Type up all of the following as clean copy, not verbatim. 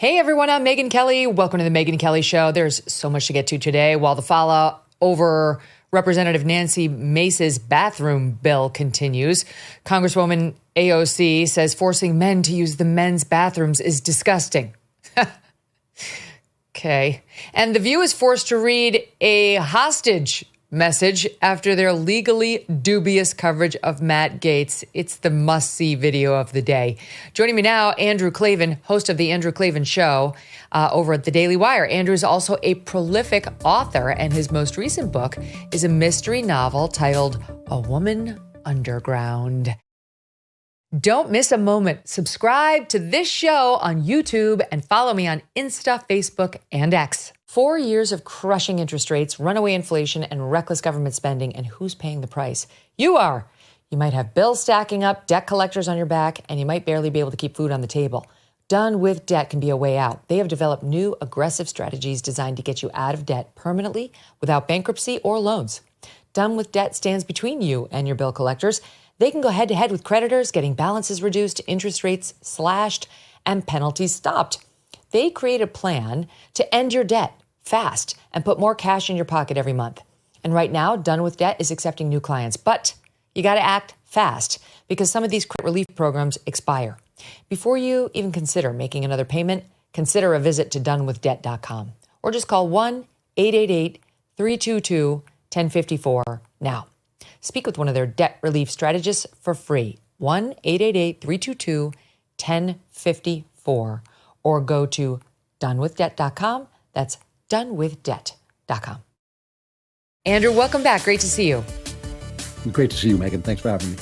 Hey everyone, I'm Megyn Kelly. Welcome to the Megyn Kelly Show. There's so much to get to today. While the fallout over Representative Nancy Mace's bathroom bill continues, Congresswoman AOC says forcing men to use the men's bathrooms is disgusting. Okay. And The View is forced to read a hostage message after their legally dubious coverage of Matt Gaetz. It's the must-see video of the day. Joining me now, Andrew Klavan, host of the Andrew Klavan Show over at the Daily Wire. Andrew is also a prolific author, and his most recent book is a mystery novel titled A Woman Underground. Don't miss a moment. Subscribe to this show on YouTube and follow me on Insta, Facebook, and X. 4 years of crushing interest rates, runaway inflation, and reckless government spending. And who's paying the price? You are. You might have bills stacking up, debt collectors on your back, and you might barely be able to keep food on the table. Done with Debt can be a way out. They have developed new aggressive strategies designed to get you out of debt permanently without bankruptcy or loans. Done with Debt stands between you and your bill collectors. They can go head to head with creditors, getting balances reduced, interest rates slashed, and penalties stopped. They create a plan to end your debt fast and put more cash in your pocket every month. And right now, Done with Debt is accepting new clients. But you got to act fast because some of these credit relief programs expire. Before you even consider making another payment, consider a visit to donewithdebt.com or just call 1-888-322-1054 now. Speak with one of their debt relief strategists for free. 1-888-322-1054 or go to donewithdebt.com. That's donewithdebt.com. Andrew, welcome back. Great to see you. Great to see you, Megyn. Thanks for having me.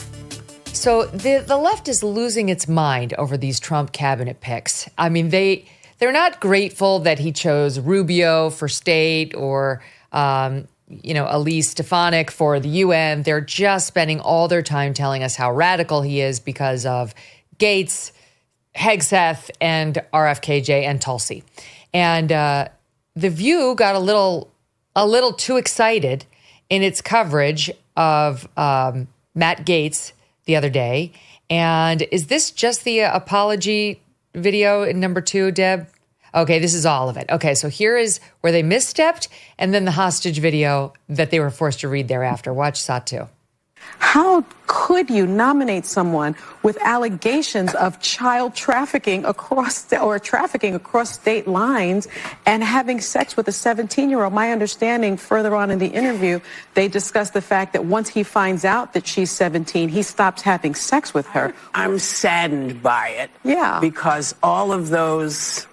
So the left is losing its mind over these Trump cabinet picks. I mean, they're not grateful that he chose Rubio for state or Elise Stefanik for the UN. They're just spending all their time telling us how radical he is because of Gaetz, Hegseth, and RFKJ and Tulsi. And The View got a little too excited in its coverage of Matt Gaetz the other day. And is this just the apology video in number 2, Deb? Okay, this is all of it. Okay, so here is where they misstepped, and then the hostage video that they were forced to read thereafter. Watch SOT2. How could you nominate someone with allegations of child trafficking trafficking across state lines and having sex with a 17-year-old? My understanding further on in the interview, they discussed the fact that once he finds out that she's 17, he stops having sex with her. I'm saddened by it. Yeah. Because all of those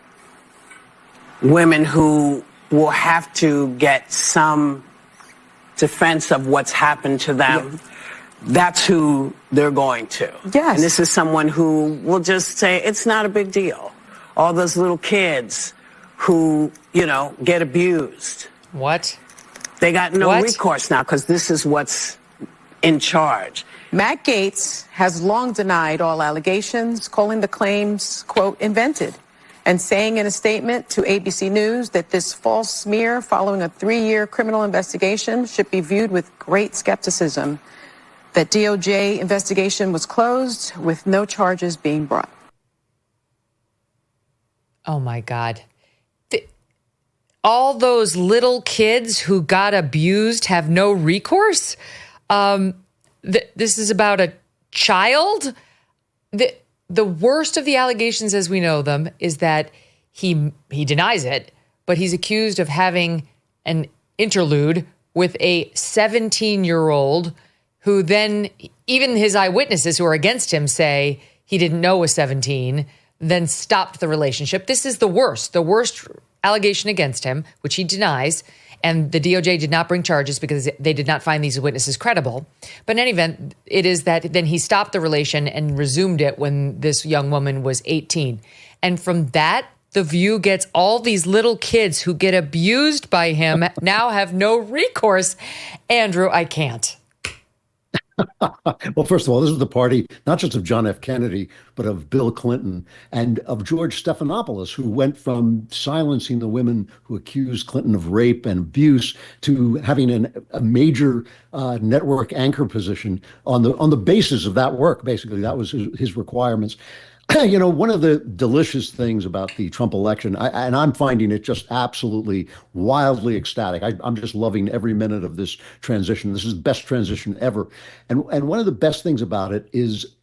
women who will have to get some defense of what's happened to them, yeah, that's who they're going to. Yes. And this is someone who will just say, it's not a big deal. All those little kids who, get abused. What? They got no recourse now because this is what's in charge. Matt Gaetz has long denied all allegations, calling the claims, quote, invented, and saying in a statement to ABC News that this false smear following a 3-year criminal investigation should be viewed with great skepticism. That DOJ investigation was closed with no charges being brought. Oh, my God. All those little kids who got abused have no recourse? This is about a child? The worst of the allegations as we know them is that he denies it, but he's accused of having an interlude with a 17-year-old who then, even his eyewitnesses who are against him say he didn't know was 17, then stopped the relationship. This is the worst allegation against him, which he denies. And the DOJ did not bring charges because they did not find these witnesses credible. But in any event, it is that then he stopped the relation and resumed it when this young woman was 18. And from that, The View gets all these little kids who get abused by him now have no recourse. Andrew, I can't. Well, first of all, this is the party, not just of John F. Kennedy, but of Bill Clinton and of George Stephanopoulos, who went from silencing the women who accused Clinton of rape and abuse to having a major network anchor position on the basis of that work. Basically, that was his requirements. One of the delicious things about the Trump election, and I'm finding it just absolutely wildly ecstatic. I'm just loving every minute of this transition. This is the best transition ever. And one of the best things about it is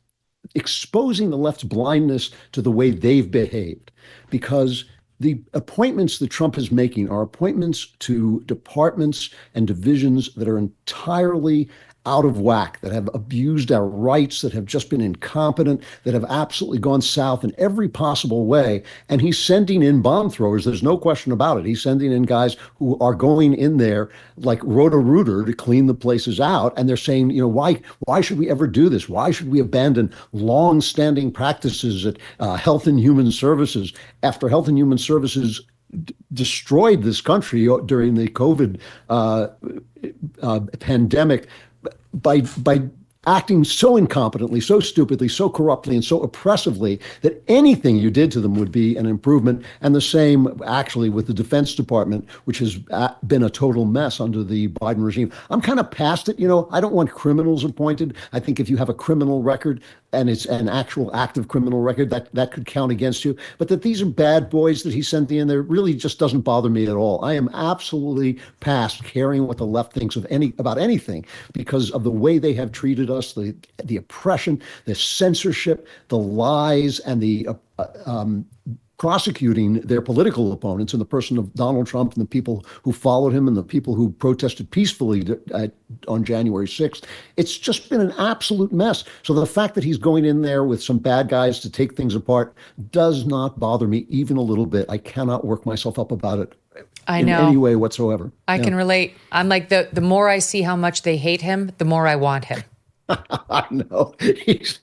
exposing the left's blindness to the way they've behaved, because the appointments that Trump is making are appointments to departments and divisions that are entirely out of whack, that have abused our rights, that have just been incompetent, that have absolutely gone south in every possible way. And he's sending in bomb throwers. There's no question about it. He's sending in guys who are going in there like Roto-Rooter to clean the places out. And they're saying, why should we ever do this? Why should we abandon long-standing practices at Health and Human Services after Health and Human Services destroyed this country during the COVID pandemic by acting so incompetently, so stupidly, so corruptly, and so oppressively that anything you did to them would be an improvement. And the same actually with the Defense Department, which has been a total mess under the Biden regime. I'm kind of past it. I don't want criminals appointed. I think if you have a criminal record and it's an actual active criminal record, that could count against you. But that these are bad boys that he sent in there really just doesn't bother me at all. I am absolutely past caring what the left thinks about anything because of the way they have treated us, the oppression, the censorship, the lies, and the prosecuting their political opponents in the person of Donald Trump and the people who followed him and the people who protested peacefully on January 6th. It's just been an absolute mess. So the fact that he's going in there with some bad guys to take things apart does not bother me even a little bit. I cannot work myself up about it in any way whatsoever. I can relate. I'm like, the more I see how much they hate him, the more I want him. I know. It's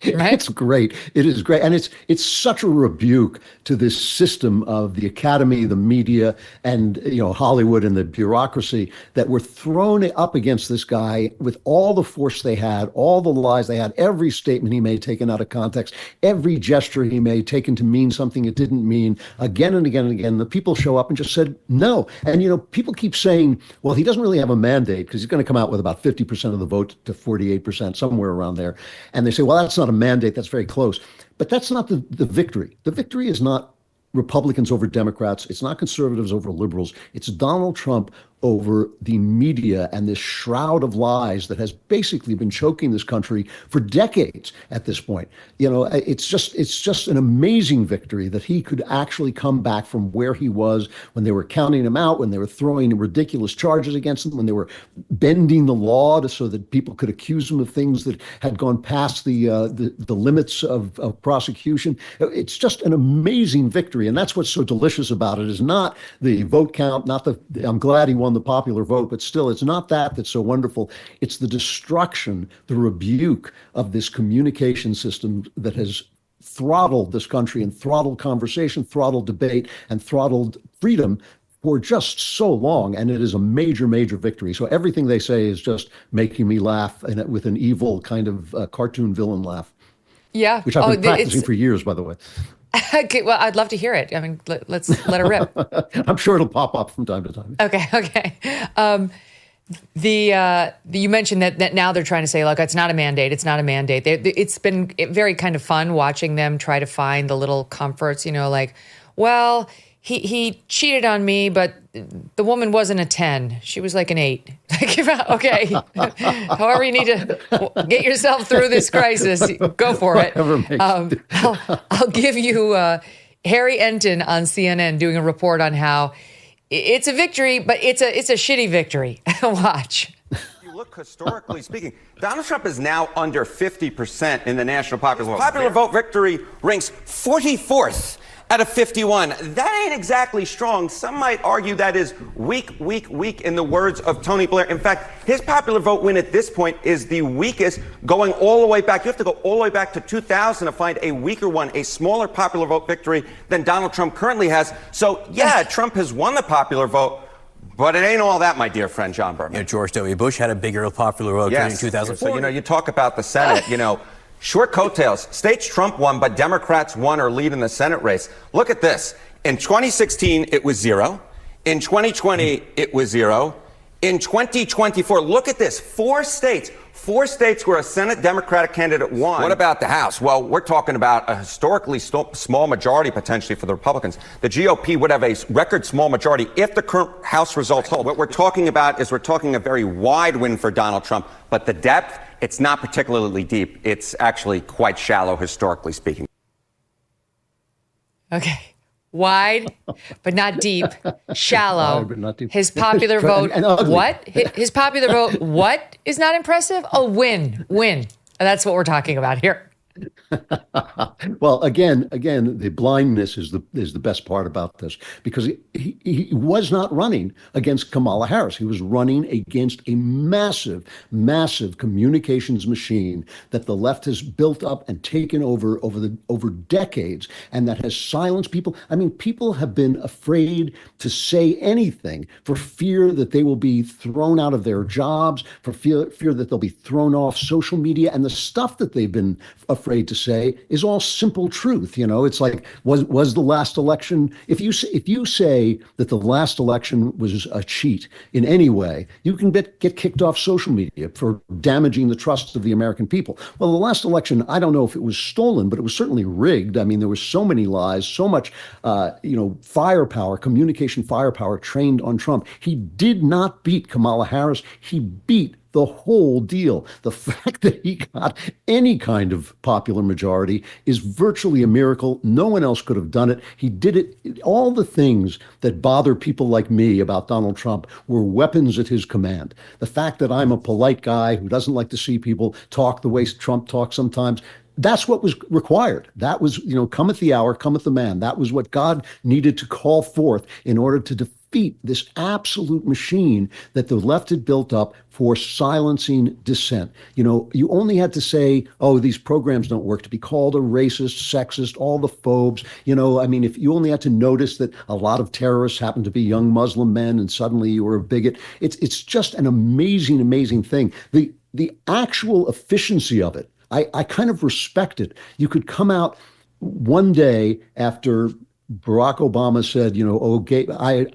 great. It is great. And it's such a rebuke to this system of the academy, the media, and Hollywood and the bureaucracy that were thrown up against this guy with all the force they had, all the lies they had, every statement he made taken out of context, every gesture he made taken to mean something it didn't mean, again and again and again. The people show up and just said no. And people keep saying, well, he doesn't really have a mandate because he's going to come out with about 50% of the vote to 48%, somewhere around there. And they say, well, that's not a mandate. That's very close. But that's not the victory. The victory is not Republicans over Democrats. It's not conservatives over liberals. It's Donald Trump over the media and this shroud of lies that has basically been choking this country for decades at this point. It's just an amazing victory that he could actually come back from where he was when they were counting him out, when they were throwing ridiculous charges against him, when they were bending the law so that people could accuse him of things that had gone past the limits of prosecution. It's just an amazing victory. And that's what's so delicious about it, is not the vote count, I'm glad he won the popular vote, but still, it's not that's so wonderful. It's the destruction, the rebuke of this communication system that has throttled this country and throttled conversation, throttled debate, and throttled freedom for just so long. And it is a major, major victory. So everything they say is just making me laugh, and with an evil kind of cartoon villain laugh. Yeah. Which I've been practicing for years, by the way. Okay, well, I'd love to hear it. I mean, let's let it rip. I'm sure it'll pop up from time to time. Okay. You mentioned that now they're trying to say, look, it's not a mandate. It's not a mandate. It's been very kind of fun watching them try to find the little comforts, like, well, he cheated on me, but the woman wasn't a 10. She was like an 8. Okay. However you need to get yourself through this crisis, go for it. I'll give you Harry Enton on CNN doing a report on how it's a victory, but it's a shitty victory. Watch. You look historically speaking, Donald Trump is now under 50% in the national popular vote. Popular vote victory ranks 44th. Out of 51. That ain't exactly strong. Some might argue that is weak, in the words of Tony Blair. In fact, his popular vote win at this point is the weakest, going all the way back. You have to go all the way back to 2000 to find a weaker one, a smaller popular vote victory than Donald Trump currently has. So, yeah, Trump has won the popular vote, but it ain't all that, my dear friend John Berman. George W. Bush had a bigger popular vote during 2004. So, you talk about the Senate, short coattails. States Trump won, but Democrats won or lead in the Senate race. Look at this. In 2016, it was 0. In 2020, it was 0. in 2024. Look at this. Four states where a Senate Democratic candidate won. What about the House? Well, we're talking about a historically small majority potentially for the Republicans. The GOP would have a record small majority if the current House results hold. What we're talking about is a very wide win for Donald Trump, but the depth, it's not particularly deep. It's actually quite shallow, historically speaking. Okay. Wide, but not deep. Shallow. Wide, but not deep. His popular vote, and ugly. what? His popular vote, what is not impressive? A win. That's what we're talking about here. Well, again, the blindness is the best part about this, because he was not running against Kamala Harris. He was running against a massive communications machine that the left has built up and taken over decades, and that has silenced people. I mean, people have been afraid to say anything for fear that they will be thrown out of their jobs, for fear that they'll be thrown off social media, and the stuff that they've been afraid to say is all simple truth. You know, it's like, was the last election, if you say that the last election was a cheat in any way, you can get kicked off social media for damaging the trust of the American people. Well, the last election, I don't know if it was stolen, but it was certainly rigged. I mean, there were so many lies, so much, firepower, communication firepower trained on Trump. He did not beat Kamala Harris. He beat the whole deal. The fact that he got any kind of popular majority is virtually a miracle. No one else could have done it. He did it. All the things that bother people like me about Donald Trump were weapons at his command. The fact that I'm a polite guy who doesn't like to see people talk the way Trump talks sometimes, that's what was required. That was, cometh the hour, cometh the man. That was what God needed to call forth in order to defeat this absolute machine that the left had built up for silencing dissent. You only had to say, oh, these programs don't work, to be called a racist, sexist, all the phobes. If you only had to notice that a lot of terrorists happen to be young Muslim men and suddenly you were a bigot. It's just an amazing, amazing thing. The actual efficiency of it, I kind of respect it. You could come out one day after Barack Obama said,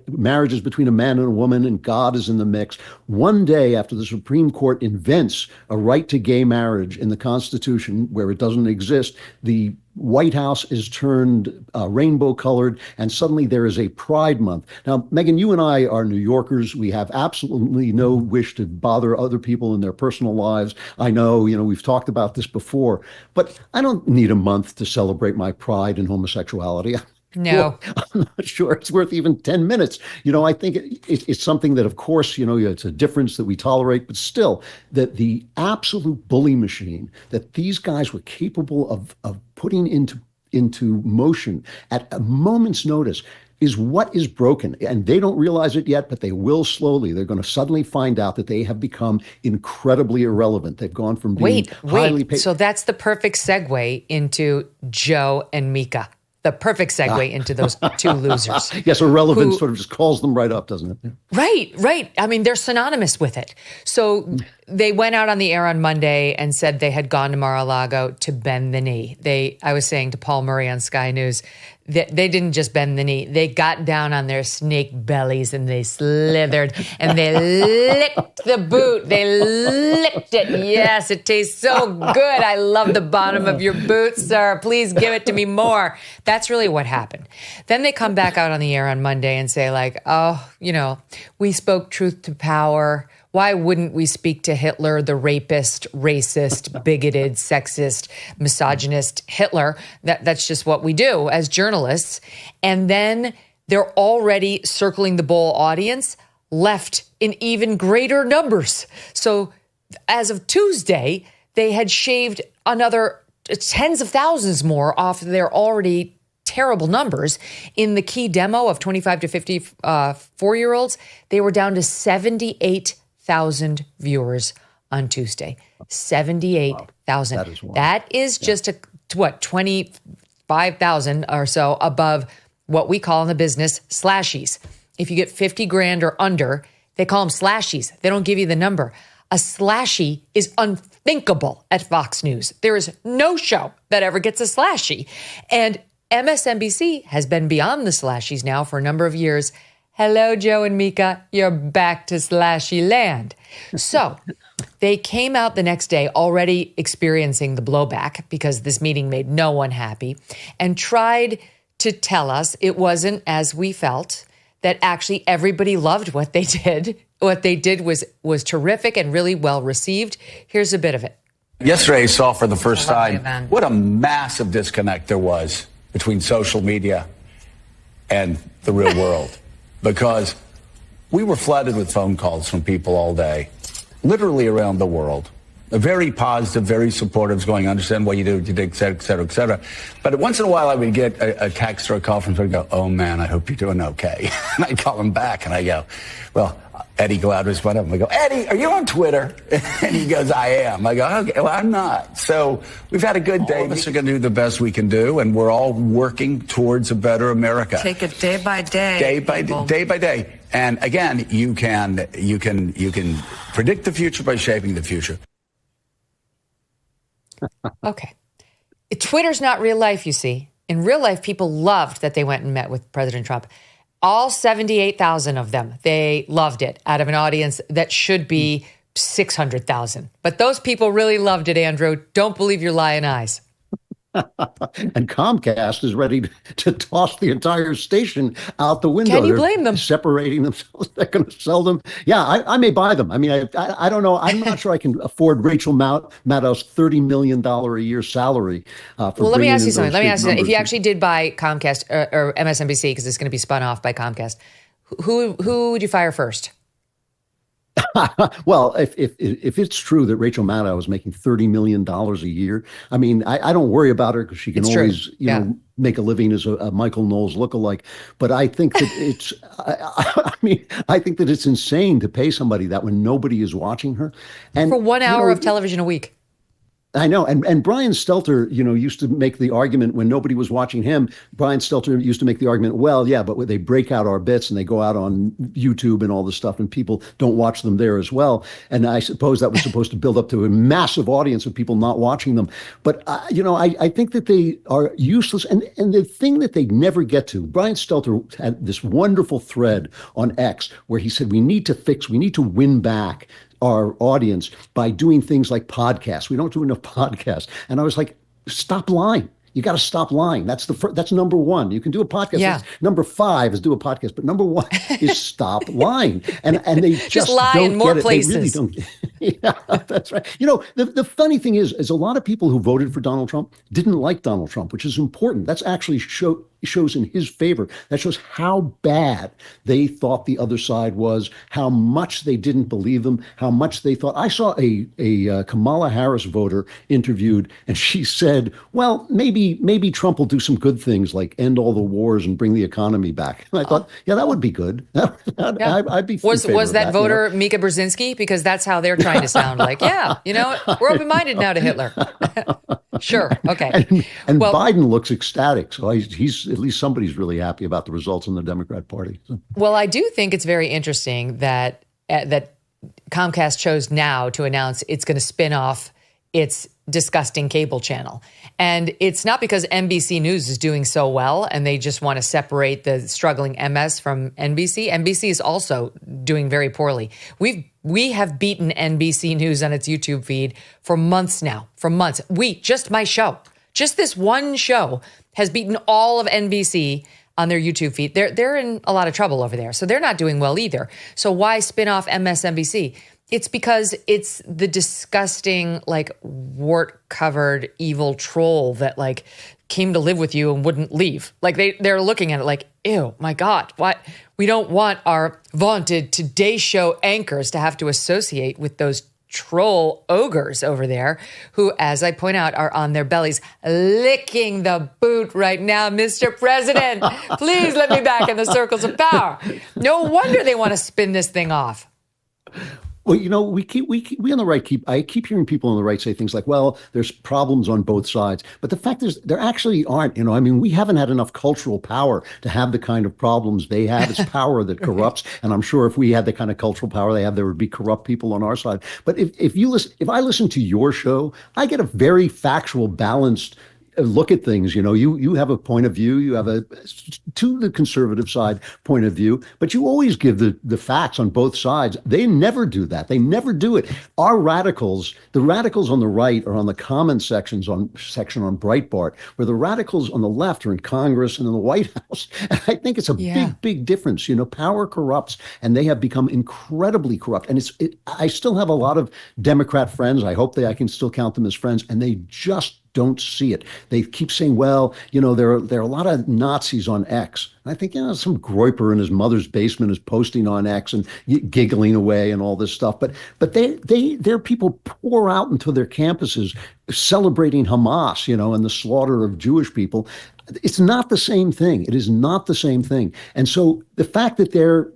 marriage is between a man and a woman and God is in the mix. One day after the Supreme Court invents a right to gay marriage in the Constitution where it doesn't exist, the White House is turned rainbow colored, and suddenly there is a Pride Month. Now, Megyn, you and I are New Yorkers. We have absolutely no wish to bother other people in their personal lives. I know, we've talked about this before, but I don't need a month to celebrate my pride in homosexuality. No. Well, I'm not sure it's worth even 10 minutes. I think it's something that, of course, it's a difference that we tolerate, but still, that the absolute bully machine that these guys were capable of putting into motion at a moment's notice is what is broken. And they don't realize it yet, but they will slowly. They're going to suddenly find out that they have become incredibly irrelevant. They've gone from being highly paid. So that's the perfect segue into Joe and Mika. The perfect segue into those two losers. Yes, irrelevant sort of just calls them right up, doesn't it? Right. I mean, they're synonymous with it. So they went out on the air on Monday and said they had gone to Mar-a-Lago to bend the knee. I was saying to Paul Murray on Sky News, they didn't just bend the knee. They got down on their snake bellies and they slithered and they licked the boot. They licked it. Yes, it tastes so good. I love the bottom of your boot, sir. Please give it to me more. That's really what happened. Then they come back out on the air on Monday and say we spoke truth to power. Why wouldn't we speak to Hitler, the rapist, racist, bigoted, sexist, misogynist Hitler? That's just what we do as journalists. And then they're already circling the bowl audience left in even greater numbers. So as of Tuesday, they had shaved another tens of thousands more off their already terrible numbers. In the key demo of 25 to 54-year-olds, they were down to 78,000 viewers on Tuesday. 78,000. Wow. That is just 25,000 or so above what we call in the business slashies. If you get 50 grand or under, they call them slashies. They don't give you the number. A slashie is unthinkable at Fox News. There is no show that ever gets a slashie. And MSNBC has been beyond the slashies now for a number of years, Hello, Joe and Mika. You're back to slashy land. So they came out the next day already experiencing the blowback because this meeting made no one happy and tried to tell us it wasn't as we felt, that actually everybody loved what they did. What they did was terrific and really well received. Here's a bit of it. Yesterday I saw for the first time what a massive disconnect there was between social media and the real world. Because we were flooded with phone calls from people all day, literally around the world. Very positive, very supportive, going, understand what you do, et cetera, et cetera, et cetera. But once in a while I would get a text or a call from someone and go, oh man, I hope you're doing okay. And I call him back and I go, well, Eddie go out to his one of them. I go, Eddie, are you on Twitter? And he goes, I am. I go, okay, well, I'm not. So we've had a good day. All of us are going to do the best we can do, and we're all working towards a better America. Take it day by day. Day by day. And again, you can predict the future by shaping the future. Okay. Twitter's not real life, you see. In real life, people loved that they went and met with President Trump. All 78,000 of them, they loved it out of an audience that should be 600,000. But those people really loved it, Andrew. Don't believe your lying eyes. And Comcast is ready to toss the entire station out the window. Can you blame them? Separating themselves. They're going to sell them. Yeah, I may buy them. I mean, I don't know. I'm not sure I can afford Rachel Maddow's $30 million a year salary. Well, let me ask you something. If you actually did buy Comcast or MSNBC, because it's going to be spun off by Comcast, who would you fire first? Well, if it's true that Rachel Maddow is making $30 million a year, I mean, I don't worry about her because she can always, make a living as a Michael Knowles lookalike. But I think that it's, I think that it's insane to pay somebody that when nobody is watching her. And for 1 hour of television a week. I know. And Brian Stelter, used to make the argument when nobody was watching him. Brian Stelter used to make the argument, well, yeah, but they break out our bits and they go out on YouTube and all this stuff and people don't watch them there as well. And I suppose that was supposed to build up to a massive audience of people not watching them. But, I think that they are useless. And the thing that they never get to, Brian Stelter had this wonderful thread on X where he said, we need to win back our audience by doing things like podcasts. We don't do enough podcasts. And I was like, stop lying. You got to stop lying. That's number one. You can do a podcast. Yeah. Number 5 is do a podcast, but number 1 is stop lying. And they just lie don't in more get it. places. They really don't. Yeah, that's right. The funny thing is a lot of people who voted for Donald Trump didn't like Donald Trump, which is important. That's actually shows in his favor. That shows how bad they thought the other side was, how much they didn't believe them, how much they thought. I saw a Kamala Harris voter interviewed, and she said, well, maybe Trump will do some good things like end all the wars and bring the economy back. And I thought, yeah, that would be good. I'd be Was that voter Mika Brzezinski? Because that's how they're trying to sound like, we're open-minded now to Hitler. Sure. Okay. And Biden looks ecstatic. So he's at least somebody's really happy about the results in the Democrat Party. So. Well, I do think it's very interesting that Comcast chose now to announce it's going to spin off its disgusting cable channel. And it's not because NBC News is doing so well and they just want to separate the struggling MS from NBC. NBC is also doing very poorly. We have beaten NBC News on its YouTube feed for months now, my show, just this one show has beaten all of NBC on their YouTube feed. They're in a lot of trouble over there. So they're not doing well either. So why spin off MSNBC? It's because it's the disgusting, wart-covered evil troll that, came to live with you and wouldn't leave. They're looking at it like, ew, my God, what? We don't want our vaunted Today Show anchors to have to associate with those troll ogres over there who, as I point out, are on their bellies licking the boot right now. Mr. President, please let me back in the circles of power. No wonder they want to spin this thing off. Well, we on the right I keep hearing people on the right say things like, well, there's problems on both sides. But the fact is there actually aren't, we haven't had enough cultural power to have the kind of problems they have. It's power that corrupts. And I'm sure if we had the kind of cultural power they have, there would be corrupt people on our side. But if I listen to your show, I get a very factual, balanced look at things. You have a point of view, you have to the conservative side point of view, but you always give the facts on both sides. They never do that. They never do it. The radicals on the right are on the comment section on Breitbart, where the radicals on the left are in Congress and in the White House. And I think it's a big difference. Power corrupts, and they have become incredibly corrupt. And I still have a lot of Democrat friends. I hope I can still count them as friends, and they just don't see it. They keep saying, well, there are a lot of Nazis on X. And I think, some groiper in his mother's basement is posting on X and giggling away and all this stuff. But their people pour out into their campuses celebrating Hamas, and the slaughter of Jewish people. It's not the same thing. It is not the same thing. And so the fact that their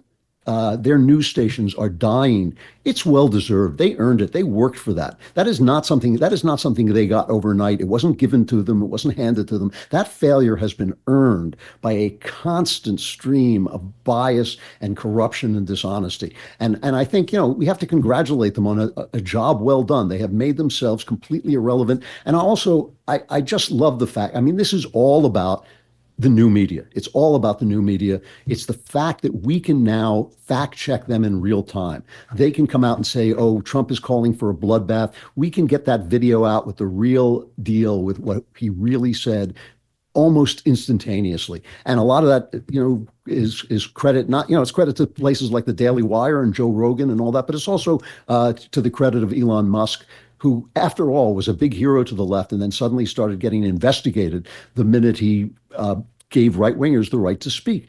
news stations are dying, it's well deserved. They earned it. They worked for that. That is not something they got overnight. It wasn't given to them. It wasn't handed to them. That failure has been earned by a constant stream of bias and corruption and dishonesty. And I think, we have to congratulate them on a job well done. They have made themselves completely irrelevant. And I just love the fact, this is all about the new media. It's all about the new media. It's the fact that we can now fact check them in real time. They can come out and say, oh, Trump is calling for a bloodbath. We can get that video out with the real deal, with what he really said, almost instantaneously. And a lot of that, is credit, it's credit to places like the Daily Wire and Joe Rogan and all that, but it's also to the credit of Elon Musk, who, after all, was a big hero to the left and then suddenly started getting investigated the minute he gave right-wingers the right to speak.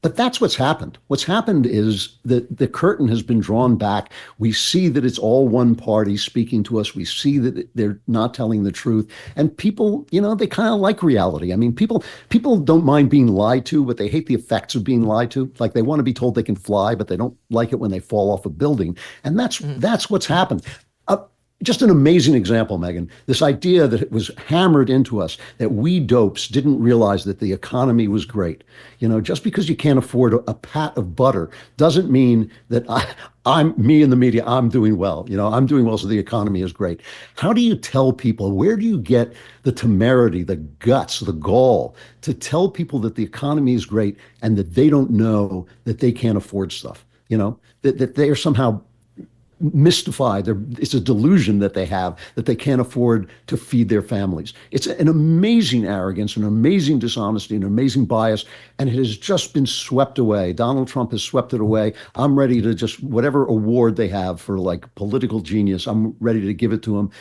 But that's what's happened. What's happened is that the curtain has been drawn back. We see that it's all one party speaking to us. We see that they're not telling the truth. And people, they kind of like reality. People don't mind being lied to, but they hate the effects of being lied to. Like, they want to be told they can fly, but they don't like it when they fall off a building. And that's what's happened. Just an amazing example, Megyn. This idea that it was hammered into us that we dopes didn't realize that the economy was great. Just because you can't afford a pat of butter doesn't mean that me in the media, I'm doing well. I'm doing well, so the economy is great. How do you tell people, where do you get the temerity, the guts, the gall to tell people that the economy is great and that they don't know that they can't afford stuff? That they are somehow mystified. It's a delusion that they have that they can't afford to feed their families. It's an amazing arrogance, an amazing dishonesty, an amazing bias, and it has just been swept away. Donald Trump has swept it away. I'm ready to just, whatever award they have for political genius, I'm ready to give it to him.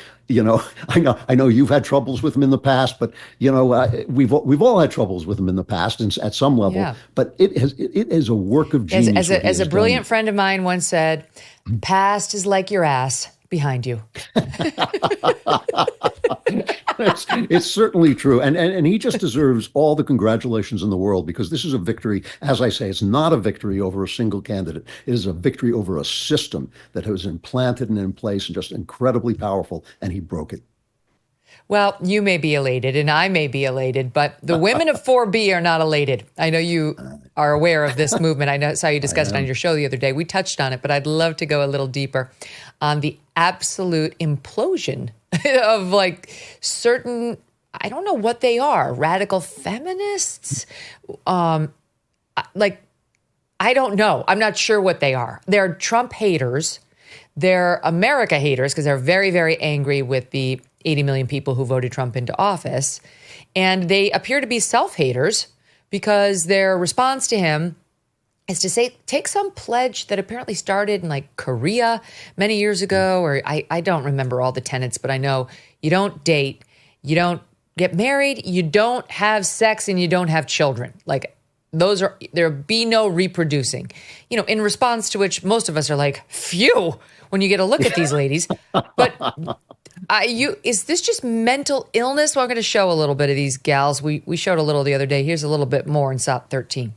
I know you've had troubles with him in the past, but we've all had troubles with him in the past, and at some level. Yeah. But it is a work of genius. As a brilliant friend of mine once said, "Past is like your ass behind you." It's certainly true. And he just deserves all the congratulations in the world, because this is a victory. As I say, it's not a victory over a single candidate. It is a victory over a system that was implanted and in place and just incredibly powerful, and he broke it. Well, you may be elated and I may be elated, but the women of 4B are not elated. I know you are aware of this movement. I saw you discuss it on your show the other day. We touched on it, but I'd love to go a little deeper on the absolute implosion of certain, I don't know what they are, radical feminists. I don't know. I'm not sure what they are. They're Trump haters. They're America haters because they're very, very angry with the 80 million people who voted Trump into office. And they appear to be self-haters because their response to him is to say, take some pledge that apparently started in Korea many years ago, or I don't remember all the tenets, but I know you don't date, you don't get married, you don't have sex, and you don't have children. There'll be no reproducing. In response to which most of us are like, phew, when you get a look at these ladies. But is this just mental illness? Well, I'm going to show a little bit of these gals. We showed a little the other day. Here's a little bit more in SOP 13.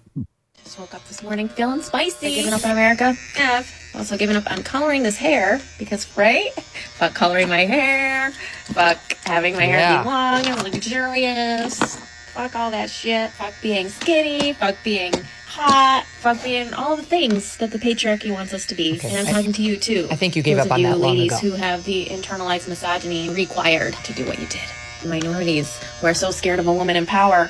Just woke up this morning feeling spicy. Giving up on America. I've also given up on coloring this hair because, right? Fuck coloring my hair. Fuck having my hair be long and luxurious. Fuck all that shit. Fuck being skinny. Fuck being hot. Fuck being all the things that the patriarchy wants us to be. Okay. And I'm talking to you too. I think you gave up on that long ago. Those ladies who have the internalized misogyny required to do what you did. minorities who are so scared of a woman in power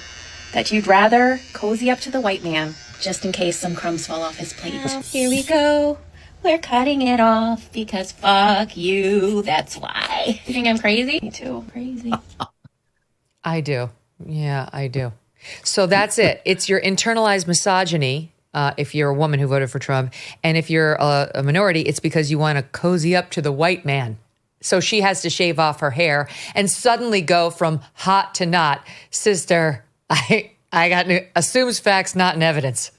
that you'd rather cozy up to the white man just in case some crumbs fall off his plate. Well, here we go. We're cutting it off because fuck you. That's why. You think I'm crazy? Me too. Crazy. I do. Yeah, I do. So that's it. It's your internalized misogyny. If you're a woman who voted for Trump, and if you're a minority, it's because you want to cozy up to the white man. So she has to shave off her hair and suddenly go from hot to not. Sister, I got assumes facts, not in evidence.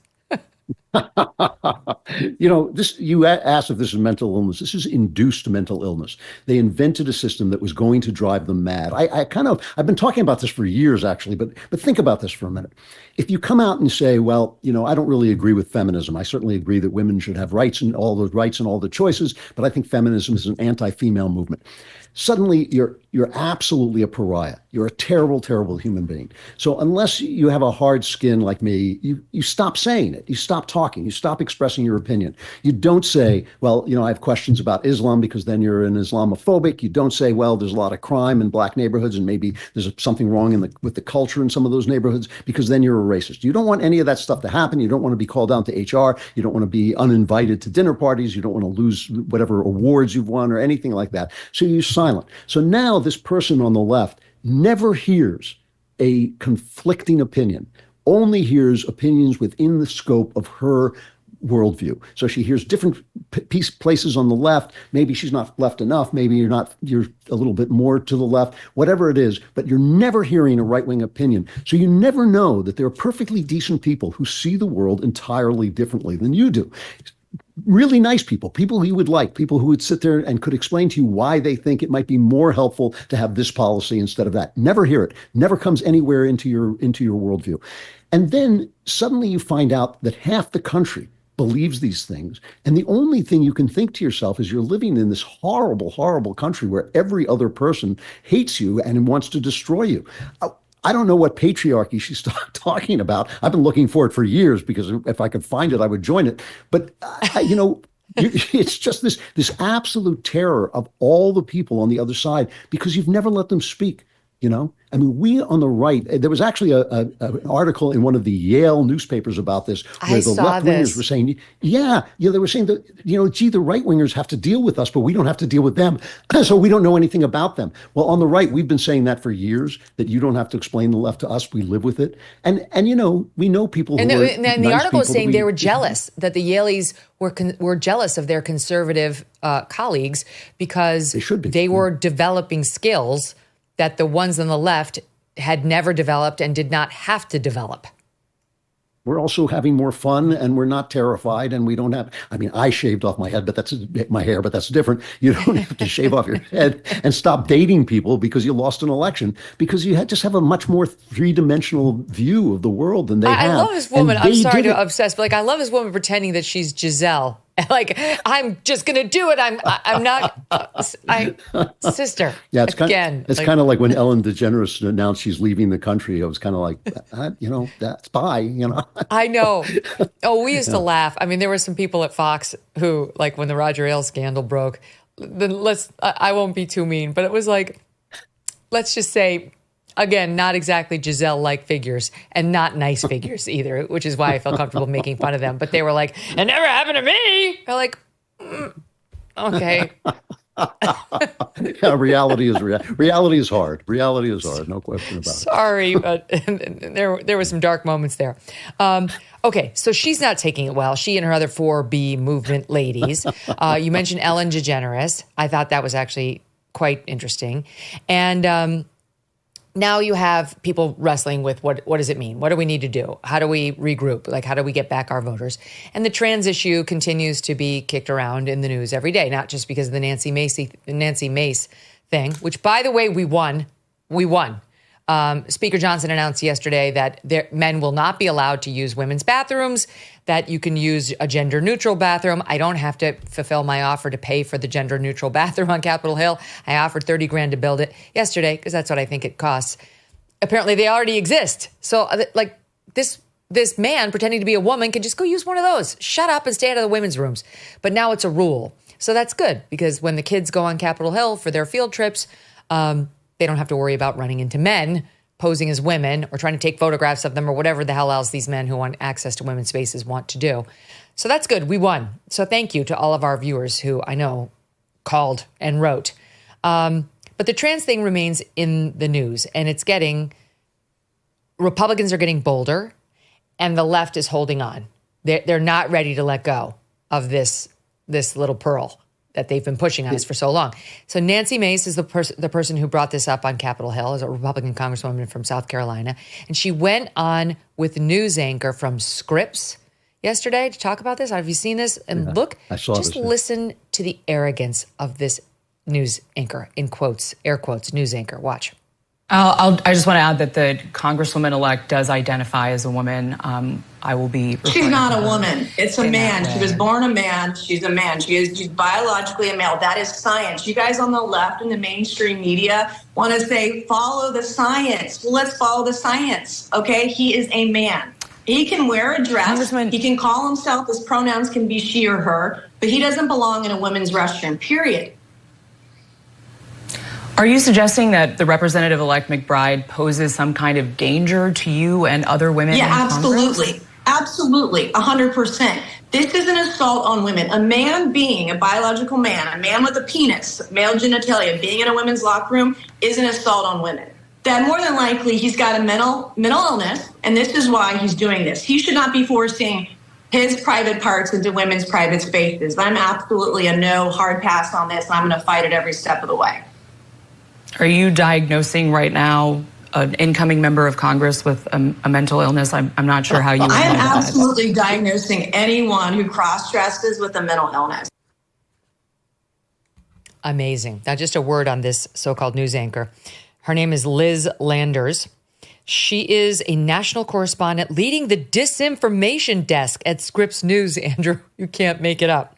This, you asked if this is mental illness. This is induced mental illness. They invented a system that was going to drive them mad. I've been talking about this for years, actually, but think about this for a minute. If you come out and say, well, I don't really agree with feminism. I certainly agree that women should have rights and all the rights and all the choices, but I think feminism is an anti-female movement. Suddenly, you're absolutely a pariah. You're a terrible, terrible human being. So unless you have a hard skin like me, you stop saying it. You stop talking. You stop expressing your opinion. You don't say, well, I have questions about Islam, because then you're an Islamophobic. You don't say, well, there's a lot of crime in black neighborhoods and maybe there's something wrong with the culture in some of those neighborhoods, because then you're a racist. You don't want any of that stuff to happen. You don't want to be called down to HR. You don't want to be uninvited to dinner parties. You don't want to lose whatever awards you've won or anything like that. So you silent. So now this person on the left never hears a conflicting opinion, only hears opinions within the scope of her worldview. So she hears different places on the left. Maybe she's not left enough. Maybe you're a little bit more to the left, whatever it is, but you're never hearing a right-wing opinion. So you never know that there are perfectly decent people who see the world entirely differently than you do. Really nice people who you would like, people who would sit there and could explain to you why they think it might be more helpful to have this policy instead of that. Never hear it. Never comes anywhere into your worldview. And then suddenly you find out that half the country believes these things. And the only thing you can think to yourself is you're living in this horrible, horrible country where every other person hates you and wants to destroy you. I don't know what patriarchy she's talking about. I've been looking for it for years, because if I could find it, I would join it. But, it's just this absolute terror of all the people on the other side, because you've never let them speak. I mean, we on the right, there was actually an article in one of the Yale newspapers about this, where the left-wingers were saying, they were saying that, the right-wingers have to deal with us, but we don't have to deal with them. So we don't know anything about them. Well, on the right, we've been saying that for years, that you don't have to explain the left to us. We live with it. And we know people who are and the article is saying they were jealous, that the Yaleys were jealous of their conservative colleagues, because they were developing skills that the ones on the left had never developed and did not have to develop. We're also having more fun, and we're not terrified, and we don't have, I shaved off my head, but that's my hair, but that's different. You don't have to shave off your head and stop dating people because you lost an election, because you just have a much more three-dimensional view of the world than they have. I love this woman. I'm sorry to obsess, but I love this woman pretending that she's Giselle. I'm just going to do it. I'm not, sister. Yeah, it's kind of like when Ellen DeGeneres announced she's leaving the country. I was kind of like, that's bye, I know. Oh, we used to laugh. There were some people at Fox who, like, when the Roger Ailes scandal broke, I won't be too mean, but it was like, let's just say, again, not exactly Giselle-like figures, and not nice figures either, which is why I felt comfortable making fun of them. But they were like, it never happened to me. I'm like, okay. Reality is hard. Reality is hard. No question about it. Sorry, but there were some dark moments there. Okay, so she's not taking it well. She and her other 4B movement ladies. You mentioned Ellen DeGeneres. I thought that was actually quite interesting. And now you have people wrestling with what does it mean? What do we need to do? How do we regroup? Like, how do we get back our voters? And the trans issue continues to be kicked around in the news every day, not just because of the Nancy Mace thing, which, by the way, we won. We won. Speaker Johnson announced yesterday that men will not be allowed to use women's bathrooms, that you can use a gender-neutral bathroom. I don't have to fulfill my offer to pay for the gender-neutral bathroom on Capitol Hill. I offered $30,000 to build it yesterday because that's what I think it costs. Apparently, they already exist. So, like, this man pretending to be a woman can just go use one of those. Shut up and stay out of the women's rooms. But now it's a rule. So that's good, because when the kids go on Capitol Hill for their field trips, they don't have to worry about running into men posing as women or trying to take photographs of them or whatever the hell else these men who want access to women's spaces want to do. So that's good. We won. So thank you to all of our viewers who I know called and wrote. But the trans thing remains in the news, and it's Republicans are getting bolder, and the left is holding on. They're not ready to let go of this little pearl that they've been pushing on us for so long. So Nancy Mace is the person who brought this up on Capitol Hill, as a Republican congresswoman from South Carolina. And she went on with news anchor from Scripps yesterday to talk about this. Have you seen this? And look, just listen to the arrogance of this news anchor, in quotes, air quotes, news anchor. Watch. I just want to add that the Congresswoman-elect does identify as a woman. I will be. She's not a woman. It's a man. She was born a man. She's a man. She's biologically a male. That is science. You guys on the left and the mainstream media want to say, follow the science. Well, let's follow the science. Okay. He is a man. He can wear a dress. He can call himself, his pronouns can be she or her, but he doesn't belong in a women's restroom, period. Are you suggesting that the Representative-elect McBride poses some kind of danger to you and other women? Yeah, in absolutely. Congress? Absolutely. 100%. This is an assault on women. A man being a biological man, a man with a penis, male genitalia, being in a women's locker room is an assault on women. That more than likely he's got a mental illness, and this is why he's doing this. He should not be forcing his private parts into women's private spaces. I'm absolutely a no hard pass on this. I'm going to fight it every step of the way. Are you diagnosing right now an incoming member of Congress with a mental illness? I'm not sure how you would I am that. absolutely diagnosing anyone who cross-dresses with a mental illness. Amazing. Now, just a word on this so-called news anchor. Her name is Liz Landers. She is a national correspondent leading the disinformation desk at Scripps News, Andrew. You can't make it up.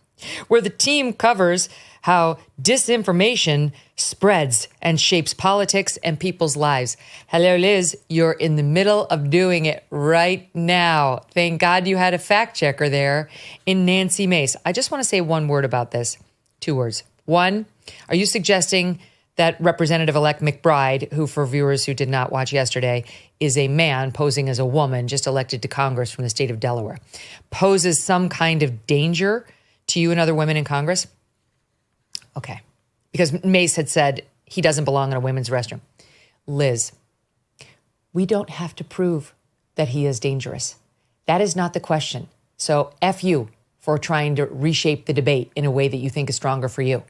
Where the team covers how disinformation spreads and shapes politics and people's lives. Hello, Liz. You're in the middle of doing it right now. Thank God you had a fact checker there in Nancy Mace. I just want to say one word about this. 2 words. One, are you suggesting that Representative-elect McBride, who for viewers who did not watch yesterday, is a man posing as a woman just elected to Congress from the state of Delaware, poses some kind of danger to you and other women in Congress? Okay. Because Mace had said he doesn't belong in a women's restroom. Liz, we don't have to prove that he is dangerous. That is not the question. So F you for trying to reshape the debate in a way that you think is stronger for you.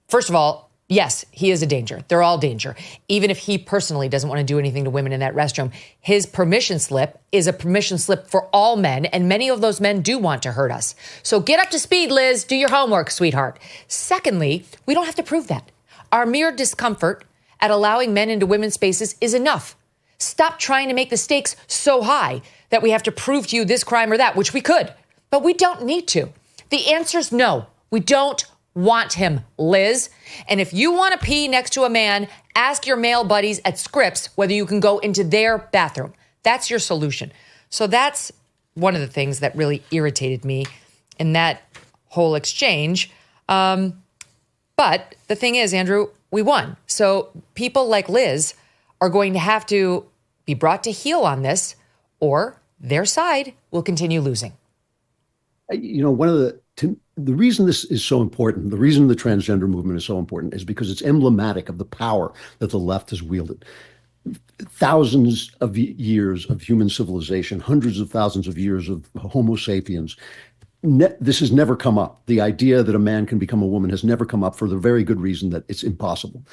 First of all, yes, he is a danger. They're all danger. Even if he personally doesn't want to do anything to women in that restroom, his permission slip is a permission slip for all men, and many of those men do want to hurt us. So get up to speed, Liz. Do your homework, sweetheart. Secondly, we don't have to prove that. Our mere discomfort at allowing men into women's spaces is enough. Stop trying to make the stakes so high that we have to prove to you this crime or that, which we could, but we don't need to. The answer is no. We don't want him, Liz. And if you want to pee next to a man, ask your male buddies at Scripps whether you can go into their bathroom. That's your solution. So that's one of the things that really irritated me in that whole exchange. But the thing is, Andrew, we won. So people like Liz are going to have to be brought to heel on this, or their side will continue losing. You know, the reason this is so important, the reason the transgender movement is so important is because it's emblematic of the power that the left has wielded. Thousands of years of human civilization, hundreds of thousands of years of Homo sapiens. This has never come up. The idea that a man can become a woman has never come up for the very good reason that it's impossible.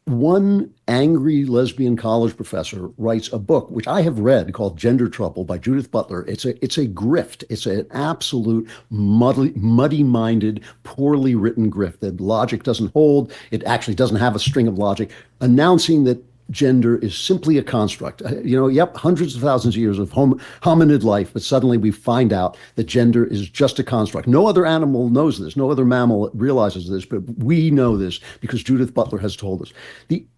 One angry lesbian college professor writes a book, which I have read, called Gender Trouble by Judith Butler. It's a grift. It's an absolute muddy-minded, poorly written grift. The logic doesn't hold. It actually doesn't have a string of logic, announcing that gender is simply a construct. Hundreds of thousands of years of hominid life, but suddenly we find out that gender is just a construct. No other animal knows this. No other mammal realizes this, but we know this because Judith Butler has told us.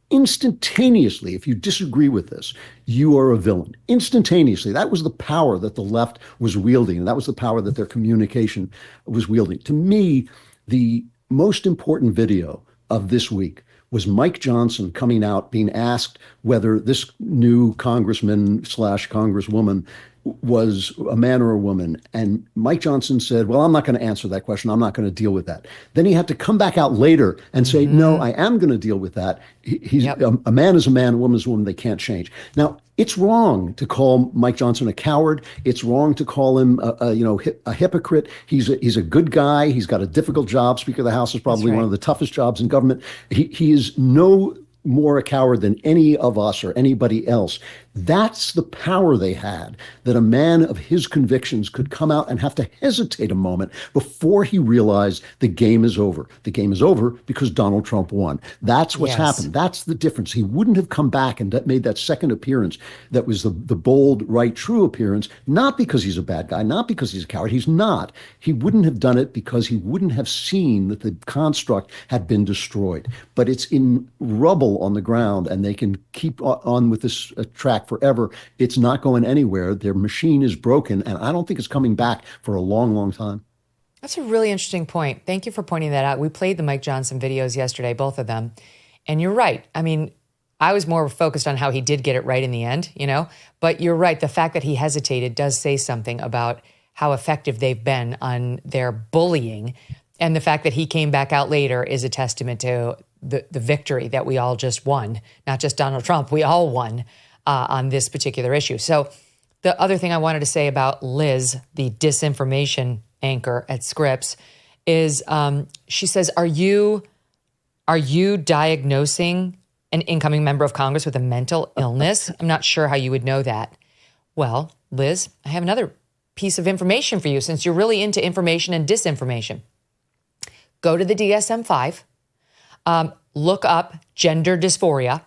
Instantaneously, if you disagree with this, you are a villain. Instantaneously. That was the power that the left was wielding, and that was the power that their communication was wielding. To me, the most important video of this week was Mike Johnson coming out, being asked whether this new congressman / congresswoman was a man or a woman. And Mike Johnson said, well, I'm not going to answer that question. I'm not going to deal with that. Then he had to come back out later and say, no, I am going to deal with that. A man is a man, a woman is a woman. They can't change. Now, it's wrong to call Mike Johnson a coward. It's wrong to call him a hypocrite. He's a good guy. He's got a difficult job. Speaker of the House is probably one of the toughest jobs in government. He is no more a coward than any of us or anybody else. That's the power they had, that a man of his convictions could come out and have to hesitate a moment before he realized the game is over. The game is over because Donald Trump won. That's what's happened. That's the difference. He wouldn't have come back and made that second appearance that was the bold, right, true appearance, not because he's a bad guy, not because he's a coward. He's not. He wouldn't have done it because he wouldn't have seen that the construct had been destroyed. But it's in rubble on the ground, and they can keep on with this track forever. It's not going anywhere. Their machine is broken, and I don't think it's coming back for a long, long time. That's a really interesting point. Thank you for pointing that out. We played the Mike Johnson videos yesterday, both of them. And you're right. I mean, I was more focused on how he did get it right in the end, but you're right. The fact that he hesitated does say something about how effective they've been on their bullying. And the fact that he came back out later is a testament to the victory that we all just won. Not just Donald Trump, we all won on this particular issue. So the other thing I wanted to say about Liz, the disinformation anchor at Scripps, is she says, are you diagnosing an incoming member of Congress with a mental illness? I'm not sure how you would know that. Well, Liz, I have another piece of information for you since you're really into information and disinformation. Go to the DSM-5, look up gender dysphoria,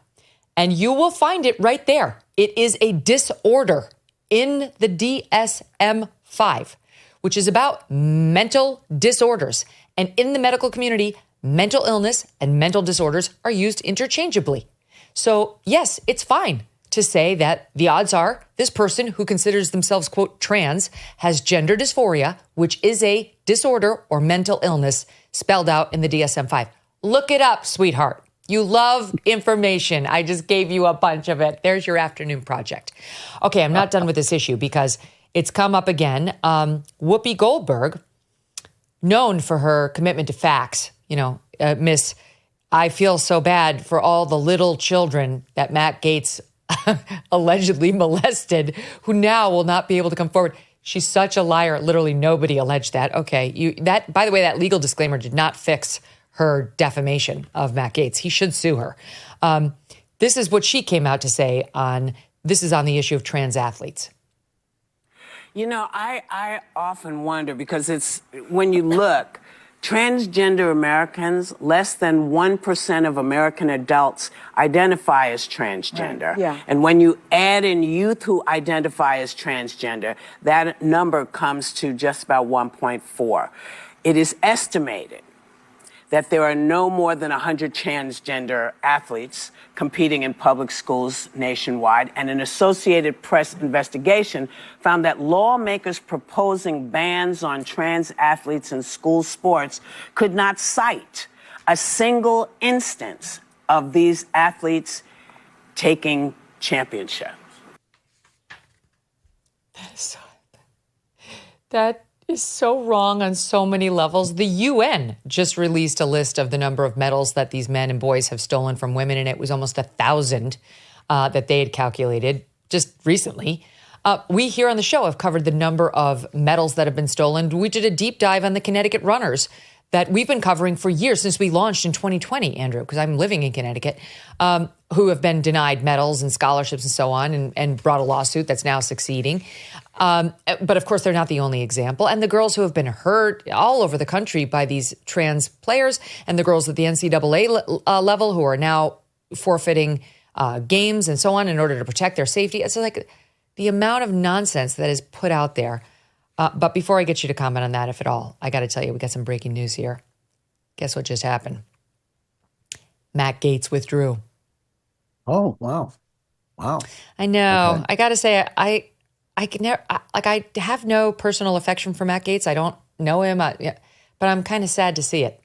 and you will find it right there. It is a disorder in the DSM-5, which is about mental disorders. And in the medical community, mental illness and mental disorders are used interchangeably. So yes, it's fine to say that the odds are this person who considers themselves, quote, trans, has gender dysphoria, which is a disorder or mental illness spelled out in the DSM-5. Look it up, sweetheart. You love information. I just gave you a bunch of it. There's your afternoon project. Okay, I'm not done with this issue because it's come up again. Whoopi Goldberg, known for her commitment to facts, Miss, I feel so bad for all the little children that Matt Gaetz allegedly molested, who now will not be able to come forward. She's such a liar. Literally nobody alleged that. Okay, by the way, that legal disclaimer did not fix her defamation of Matt Gaetz. He should sue her. This is what she came out to say on the issue of trans athletes. I often wonder, because it's, when you look, transgender Americans, less than 1% of American adults identify as transgender. Right. Yeah. And when you add in youth who identify as transgender, that number comes to just about 1.4. It is estimated that there are no more than 100 transgender athletes competing in public schools nationwide, and an Associated Press investigation found that lawmakers proposing bans on trans athletes in school sports could not cite a single instance of these athletes taking championships. That is so wrong on so many levels. The UN just released a list of the number of medals that these men and boys have stolen from women, and it was almost 1,000 that they had calculated just recently. We here on the show have covered the number of medals that have been stolen. We did a deep dive on the Connecticut runners that we've been covering for years since we launched in 2020, Andrew, because I'm living in Connecticut, who have been denied medals and scholarships and so on, and brought a lawsuit that's now succeeding. But of course, they're not the only example. And the girls who have been hurt all over the country by these trans players, and the girls at the NCAA level who are now forfeiting games and so on in order to protect their safety. It's like the amount of nonsense that is put out there. But before I get you to comment on that, if at all, I got to tell you, we got some breaking news here. Guess what just happened? Matt Gaetz withdrew. Oh, wow. Wow. I know. Okay. I got to say, I can never, I have no personal affection for Matt Gaetz. I don't know him, but I'm kind of sad to see it.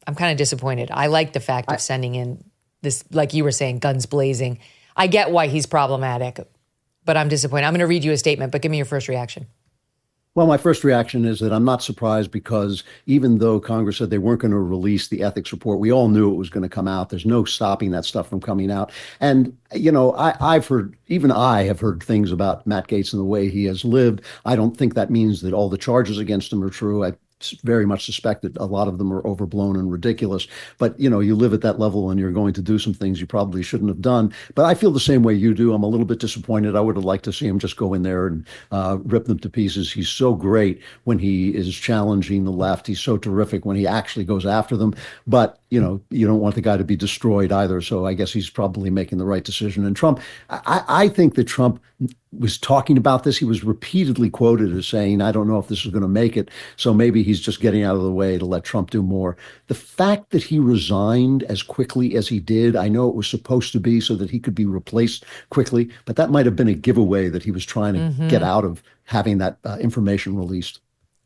I'm kind of disappointed. I like the fact of sending in this, like you were saying, guns blazing. I get why he's problematic, but I'm disappointed. I'm going to read you a statement, but give me your first reaction. Well, my first reaction is that I'm not surprised, because even though Congress said they weren't going to release the ethics report, we all knew it was going to come out. There's no stopping that stuff from coming out. And, I've heard, even I have heard things about Matt Gaetz and the way he has lived. I don't think that means that all the charges against him are true. I very much suspect that a lot of them are overblown and ridiculous. But, you live at that level and you're going to do some things you probably shouldn't have done. But I feel the same way you do. I'm a little bit disappointed. I would have liked to see him just go in there and rip them to pieces. He's so great when he is challenging the left. He's so terrific when he actually goes after them. But, you don't want the guy to be destroyed either. So I guess he's probably making the right decision. And Trump, I think that Trump was talking about this. He was repeatedly quoted as saying, I don't know if this is going to make it. So maybe he's just getting out of the way to let Trump do more. The fact that he resigned as quickly as he did, I know it was supposed to be so that he could be replaced quickly, but that might have been a giveaway that he was trying to get out of having that information released.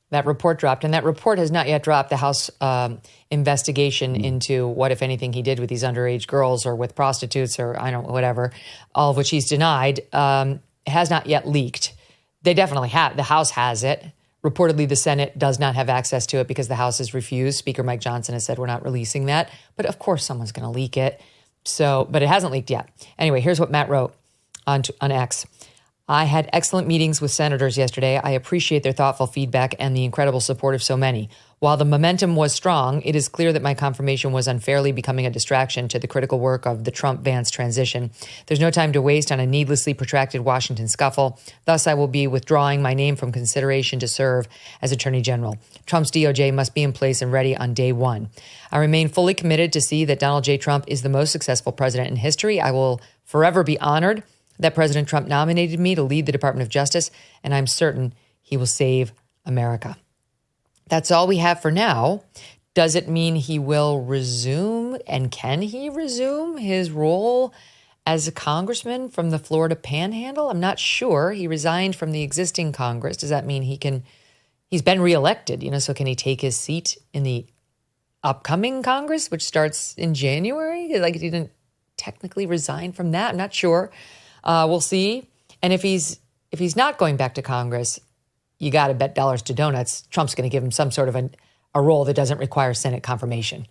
That report dropped, and that report has not yet dropped. The House investigation into what, if anything, he did with these underage girls or with prostitutes or whatever, all of which he's denied, has not yet leaked. They definitely have. The House has it. Reportedly, the Senate does not have access to it because the House has refused. Speaker Mike Johnson has said, we're not releasing that. But of course, someone's going to leak it. But it hasn't leaked yet. Anyway, here's what Matt wrote on X. I had excellent meetings with senators yesterday. I appreciate their thoughtful feedback and the incredible support of so many. While the momentum was strong, it is clear that my confirmation was unfairly becoming a distraction to the critical work of the Trump-Vance transition. There's no time to waste on a needlessly protracted Washington scuffle. Thus, I will be withdrawing my name from consideration to serve as Attorney General. Trump's DOJ must be in place and ready on day one. I remain fully committed to see that Donald J. Trump is the most successful president in history. I will forever be honored that President Trump nominated me to lead the Department of Justice, and I'm certain he will save America. That's all we have for now. Does it mean he will resume, and can he resume his role as a congressman from the Florida Panhandle? I'm not sure. He resigned from the existing Congress. Does that mean he's been reelected, so can he take his seat in the upcoming Congress, which starts in January? Like, he didn't technically resign from that. I'm not sure. We'll see. And if he's not going back to Congress, you got to bet dollars to donuts Trump's going to give him some sort of a role that doesn't require Senate confirmation.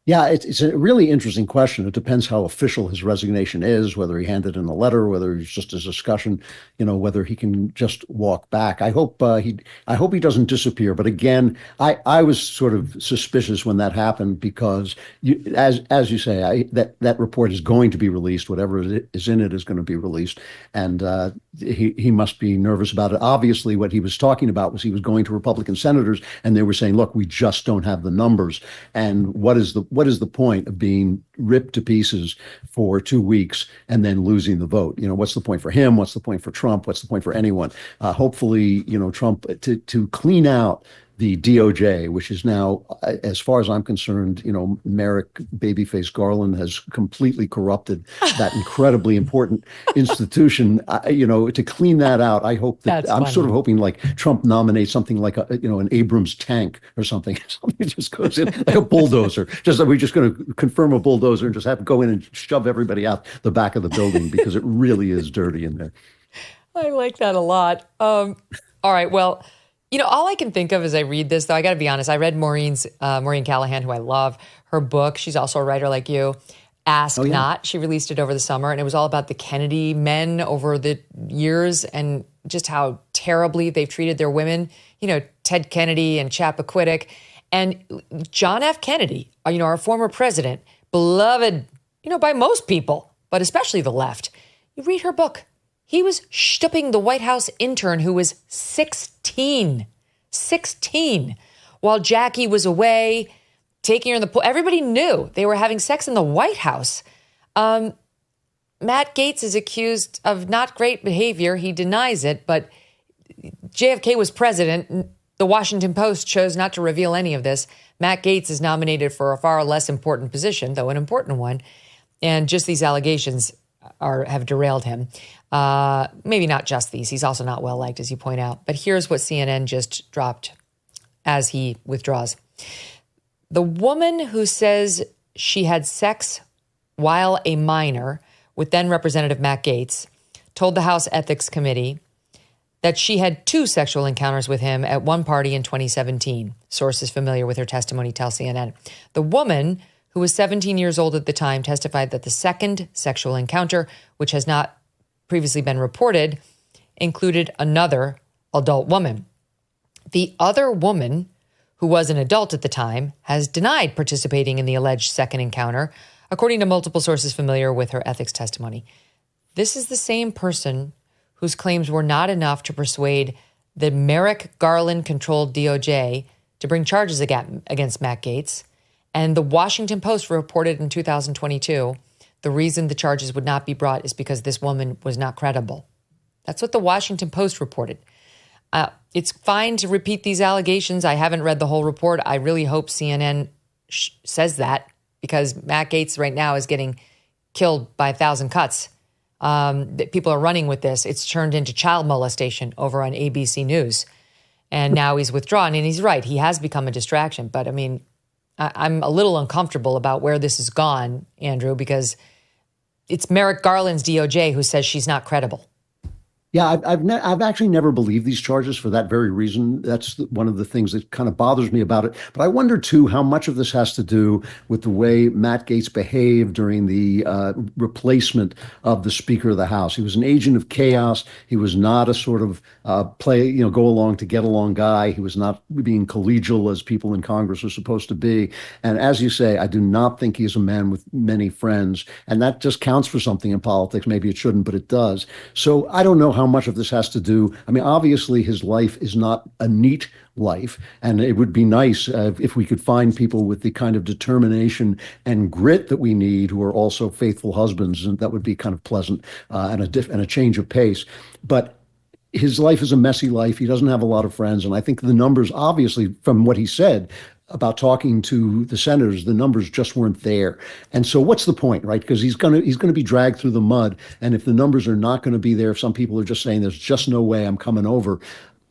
Yeah, it's a really interesting question. It depends how official his resignation is, whether he handed in a letter, whether it's just a discussion, whether he can just walk back. I hope he doesn't disappear. But again, I was sort of suspicious when that happened because, as you say, that report is going to be released. Whatever is in it is going to be released, and he must be nervous about it. Obviously, what he was talking about was he was going to Republican senators, and they were saying, "Look, we just don't have the numbers." And what is the point of being ripped to pieces for 2 weeks and then losing the vote? What's the point for him? What's the point for Trump? What's the point for anyone? Hopefully, Trump to clean out the DOJ, which is now, as far as I'm concerned, Merrick Babyface Garland has completely corrupted that incredibly important institution. To clean that out, I hope that I'm sort of hoping like Trump nominates something like an Abrams tank or something. Something just goes in like a bulldozer. We're just going to confirm a bulldozer and just have to go in and shove everybody out the back of the building because it really is dirty in there. I like that a lot. All right, well. All I can think of as I read this, though, I got to be honest, I read Maureen Callahan, who I love, her book. She's also a writer like you, Ask Not. She released it over the summer, and it was all about the Kennedy men over the years and just how terribly they've treated their women. Ted Kennedy and Chappaquiddick. And John F. Kennedy, our former president, beloved, by most people, but especially the left. You read her book. He was stooping the White House intern who was 16, while Jackie was away taking her in the pool. Everybody knew they were having sex in the White House. Matt Gaetz is accused of not great behavior. He denies it, but JFK was president. The Washington Post chose not to reveal any of this. Matt Gaetz is nominated for a far less important position, though an important one. And just these allegations have derailed him. Maybe not just these. He's also not well liked, as you point out. But here's what CNN just dropped as he withdraws. The woman who says she had sex while a minor with then Representative Matt Gaetz told the House Ethics Committee that she had 2 sexual encounters with him at one party in 2017. Sources familiar with her testimony tell CNN. The woman, who was 17 years old at the time, testified that the second sexual encounter, which has not previously been reported, included another adult woman. The other woman, who was an adult at the time, has denied participating in the alleged second encounter, according to multiple sources familiar with her ethics testimony. This is the same person whose claims were not enough to persuade the Merrick Garland-controlled DOJ to bring charges against Matt Gaetz. And the Washington Post reported in 2022, the reason the charges would not be brought is because this woman was not credible. That's what the Washington Post reported. It's fine to repeat these allegations. I haven't read the whole report. I really hope CNN says that, because Matt Gaetz right now is getting killed by 1,000 cuts. People are running with this. It's turned into child molestation over on ABC News. And now he's withdrawn. And he's right. He has become a distraction. But, I mean, I'm a little uncomfortable about where this has gone, Andrew, because it's Merrick Garland's DOJ who says she's not credible. Yeah, I've actually never believed these charges for that very reason. That's one of the things that kind of bothers me about it. But I wonder, too, how much of this has to do with the way Matt Gaetz behaved during the replacement of the Speaker of the House. He was an agent of chaos. He was not a sort of go along to get along guy. He was not being collegial as people in Congress are supposed to be. And as you say, I do not think he is a man with many friends. And that just counts for something in politics. Maybe it shouldn't, but it does. So I don't know how much of this has to do. I mean, obviously, his life is not a neat life, and it would be nice if we could find people with the kind of determination and grit that we need, who are also faithful husbands, and that would be kind of pleasant and a change of pace. But his life is a messy life. He doesn't have a lot of friends, and I think the numbers, obviously, from what he said about talking to the senators, the numbers just weren't there. And so what's the point, right? Because he's going to be dragged through the mud. And if the numbers are not going to be there, if some people are just saying there's just no way I'm coming over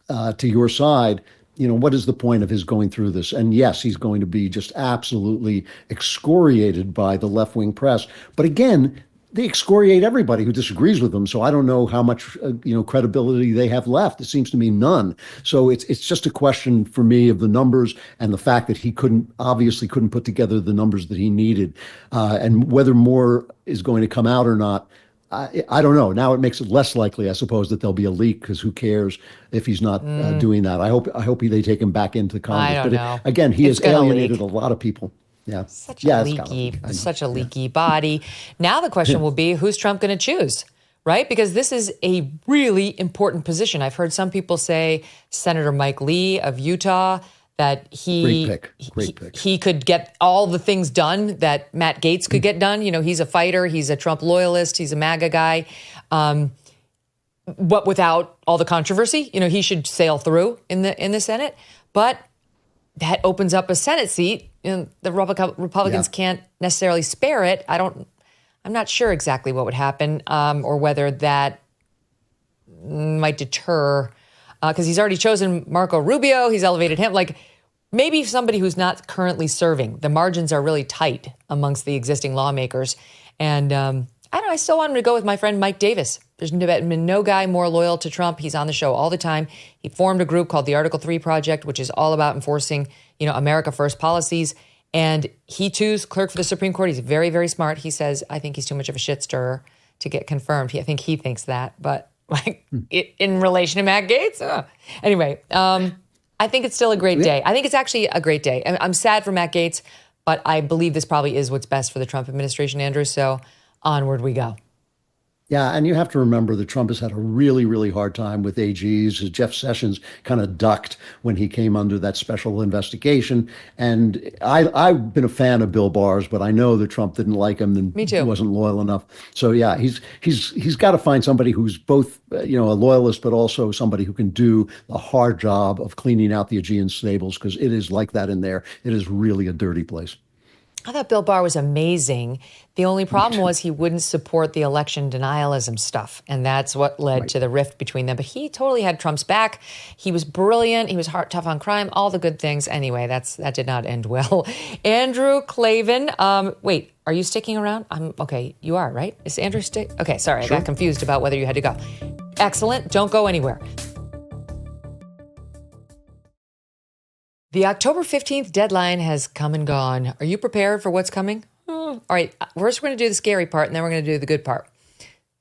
to your side, what is the point of his going through this? And yes, he's going to be just absolutely excoriated by the left-wing press. But again, they excoriate everybody who disagrees with them. So I don't know how much credibility they have left. It seems to me none. So it's just a question for me of the numbers and the fact that he obviously couldn't put together the numbers that he needed, and whether more is going to come out or not. I don't know. Now it makes it less likely, I suppose, that there'll be a leak, because who cares if he's not doing that? I hope they take him back into Congress. I don't know. Again, he has alienated a lot of people. Yeah. Such a leaky body. Now the question will be, who's Trump going to choose, right? Because this is a really important position. I've heard some people say Senator Mike Lee of Utah, that Great pick. He could get all the things done that Matt Gaetz could get done. He's a fighter. He's a Trump loyalist. He's a MAGA guy. But without all the controversy, he should sail through in the Senate. But that opens up a Senate seat. The Republicans can't necessarily spare it. I'm not sure exactly what would happen, or whether that might deter, because he's already chosen Marco Rubio. He's elevated him. Like, maybe somebody who's not currently serving. The margins are really tight amongst the existing lawmakers. And I don't know, I still want him to go with my friend Mike Davis. There's been no guy more loyal to Trump. He's on the show all the time. He formed a group called the Article 3 Project, which is all about enforcing, America First policies. And he too's clerk for the Supreme Court. He's very, very smart. He says, I think he's too much of a shit stirrer to get confirmed. I think he thinks that. But in relation to Matt Gaetz? Anyway, I think it's still a great day. I think it's actually a great day. I'm sad for Matt Gaetz, but I believe this probably is what's best for the Trump administration, Andrew. So onward we go. Yeah, and you have to remember that Trump has had a really, really hard time with AGs. Jeff Sessions kind of ducked when he came under that special investigation. And I've been a fan of Bill Barr's, but I know that Trump didn't like him and Me too. Wasn't loyal enough. So yeah, he's got to find somebody who's both a loyalist, but also somebody who can do the hard job of cleaning out the Aegean stables, because it is like that in there. It is really a dirty place. I thought Bill Barr was amazing. The only problem was he wouldn't support the election denialism stuff, and that's what led to the rift between them. But he totally had Trump's back. He was brilliant. He was tough on crime, all the good things. Anyway, that did not end well. Andrew Klavan, wait, are you sticking around? Okay, you are, right? Is Andrew Okay, sorry, sure. I got confused about whether you had to go. Excellent. Don't go anywhere. The October 15th deadline has come and gone. Are you prepared for what's coming? All right, first we're going to do the scary part, and then we're going to do the good part.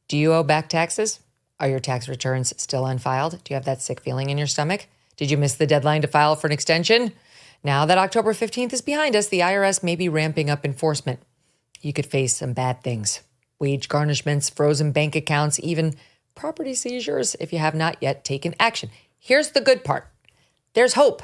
Do you owe back taxes? Are your tax returns still unfiled? Do you have that sick feeling in your stomach? Did you miss the deadline to file for an extension? Now that October 15th is behind us, the IRS may be ramping up enforcement. You could face some bad things. Wage garnishments, frozen bank accounts, even property seizures if you have not yet taken action. Here's the good part. There's hope.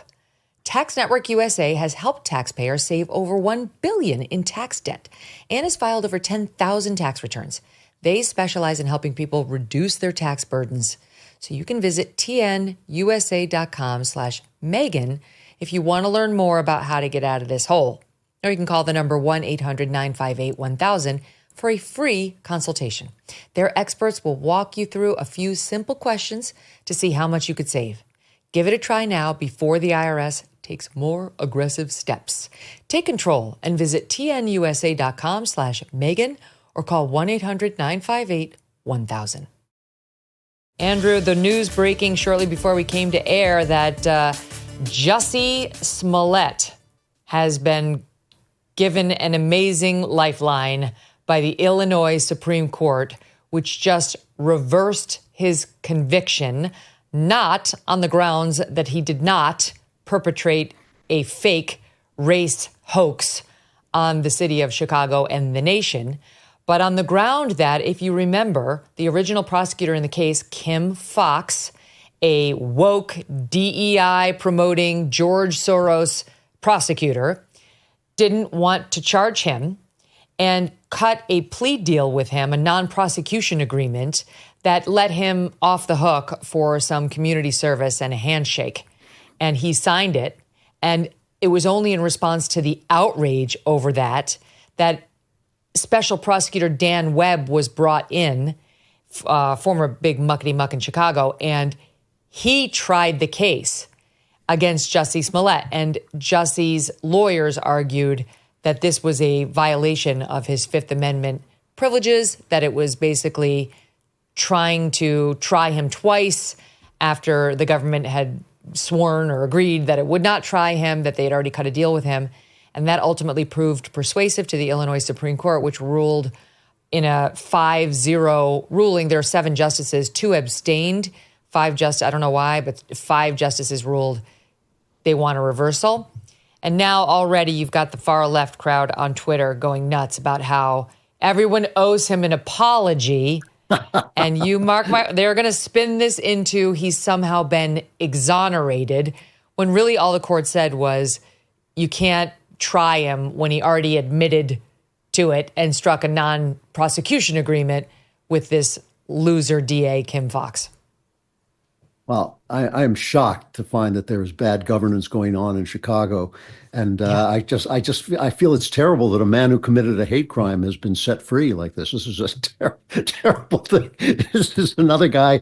Tax Network USA has helped taxpayers save over $1 billion in tax debt and has filed over 10,000 tax returns. They specialize in helping people reduce their tax burdens. So you can visit tnusa.com/Megyn if you want to learn more about how to get out of this hole. Or you can call the number 1-800-958-1000 for a free consultation. Their experts will walk you through a few simple questions to see how much you could save. Give it a try now before the IRS takes more aggressive steps. Take control and visit tnusa.com/Megyn or call 1-800-958-1000. Andrew, the news breaking shortly before we came to air that Jussie Smollett has been given an amazing lifeline by the Illinois Supreme Court, which just reversed his conviction, not on the grounds that he did not perpetrate a fake race hoax on the city of Chicago and the nation, but on the ground that, if you remember, the original prosecutor in the case, Kim Foxx, a woke DEI promoting George Soros prosecutor, didn't want to charge him and cut a plea deal with him, a non-prosecution agreement that let him off the hook for some community service and a handshake. And he signed it. And it was only in response to the outrage over that Special Prosecutor Dan Webb was brought in, former big muckety-muck in Chicago, and he tried the case against Jussie Smollett. And Jussie's lawyers argued that this was a violation of his Fifth Amendment privileges, that it was basically trying to try him twice after the government had sworn or agreed that it would not try him, that they had already cut a deal with him. And that ultimately proved persuasive to the Illinois Supreme Court, which ruled in a 5-0 ruling. There are 7 justices, 2 abstained, 5 I don't know why, but 5 justices ruled they want a reversal. And now already you've got the far left crowd on Twitter going nuts about how everyone owes him an apology. And you mark they're going to spin this into he's somehow been exonerated, when really all the court said was you can't try him when he already admitted to it and struck a non-prosecution agreement with this loser DA, Kim Foxx. Well, I am shocked to find that there is bad governance going on in Chicago. And I feel it's terrible that a man who committed a hate crime has been set free like this. This is a terrible thing. This is another guy.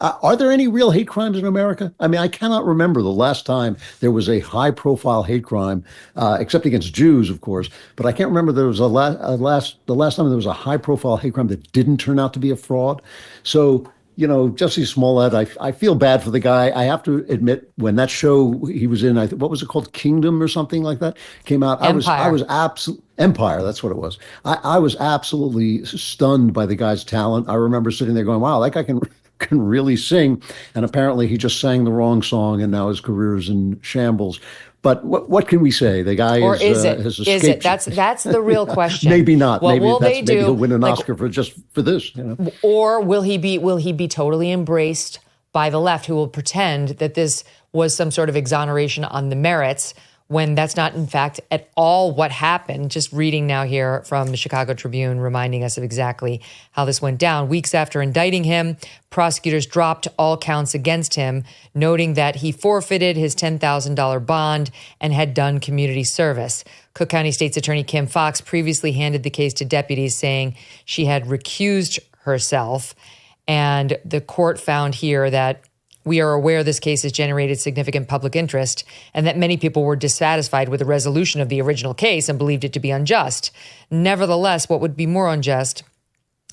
Are there any real hate crimes in America? I mean, I cannot remember the last time there was a high profile hate crime, except against Jews, of course. But I can't remember there was the last time there was a high profile hate crime that didn't turn out to be a fraud. So, you know, Jussie Smollett, I feel bad for the guy. I have to admit, when that show he was in, what was it called, Kingdom or something like that, came out, Empire. I was absolutely, Empire, that's what it was. I was absolutely stunned by the guy's talent. I remember sitting there going, wow, that guy can really sing. And apparently he just sang the wrong song and now his career is in shambles. But what can we say? The guy has escaped. Is it? That's the real question. Maybe not. What maybe will they do? Maybe he'll win an Oscar for this. You know? Or will he be totally embraced by the left, who will pretend that this was some sort of exoneration on the merits, when that's not, in fact, at all what happened. Just reading now here from the Chicago Tribune, reminding us of exactly how this went down. Weeks after indicting him, prosecutors dropped all counts against him, noting that he forfeited his $10,000 bond and had done community service. Cook County State's Attorney Kim Foxx previously handed the case to deputies, saying she had recused herself. And the court found here that we are aware this case has generated significant public interest and that many people were dissatisfied with the resolution of the original case and believed it to be unjust. Nevertheless, what would be more unjust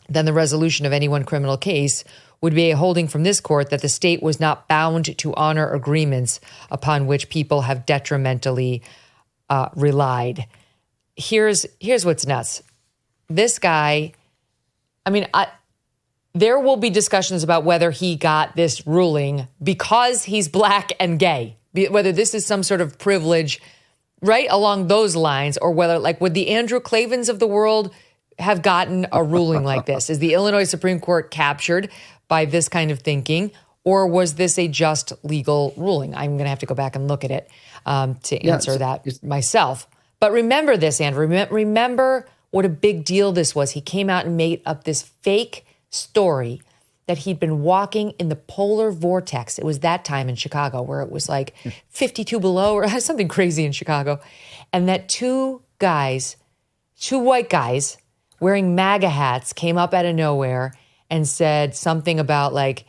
than the resolution of any one criminal case would be a holding from this court that the state was not bound to honor agreements upon which people have detrimentally relied. Here's what's nuts. This guy, there will be discussions about whether he got this ruling because he's black and gay, whether this is some sort of privilege, right, along those lines, or whether, like, would the Andrew Clavens of the world have gotten a ruling like this? Is the Illinois Supreme Court captured by this kind of thinking, or was this a just legal ruling? I'm going to have to go back and look at it to answer that myself. But remember this, Andrew. Remember what a big deal this was. He came out and made up this fake story that he'd been walking in the polar vortex. It was that time in Chicago where it was like 52 below or something crazy in Chicago. And that two white guys wearing MAGA hats came up out of nowhere and said something about like,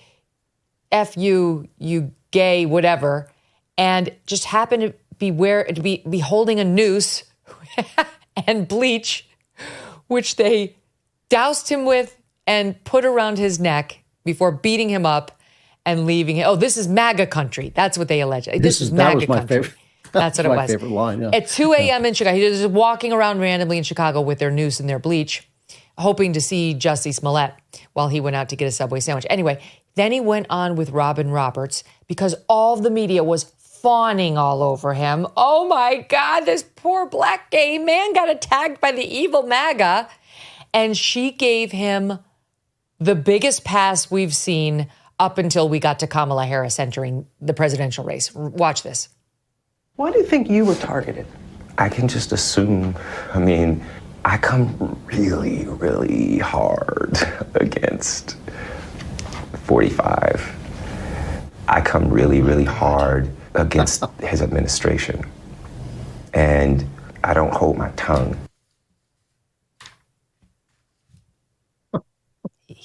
F you, you gay, whatever. And just happened to be holding a noose and bleach, which they doused him with and put around his neck before beating him up and leaving him. Oh, this is MAGA country. That's what they allege. This is MAGA country. That's what it was. My favorite line, yeah. At 2 a.m. in Chicago, he was just walking around randomly in Chicago with their noose and their bleach, hoping to see Jussie Smollett while he went out to get a Subway sandwich. Anyway, then he went on with Robin Roberts because all of the media was fawning all over him. Oh my God, this poor black gay man got attacked by the evil MAGA. And she gave him the biggest pass we've seen up until we got to Kamala Harris entering the presidential race. Watch this. Why do you think you were targeted? I can just assume. I come really, really hard against 45. I come really, really hard against his administration. And I don't hold my tongue.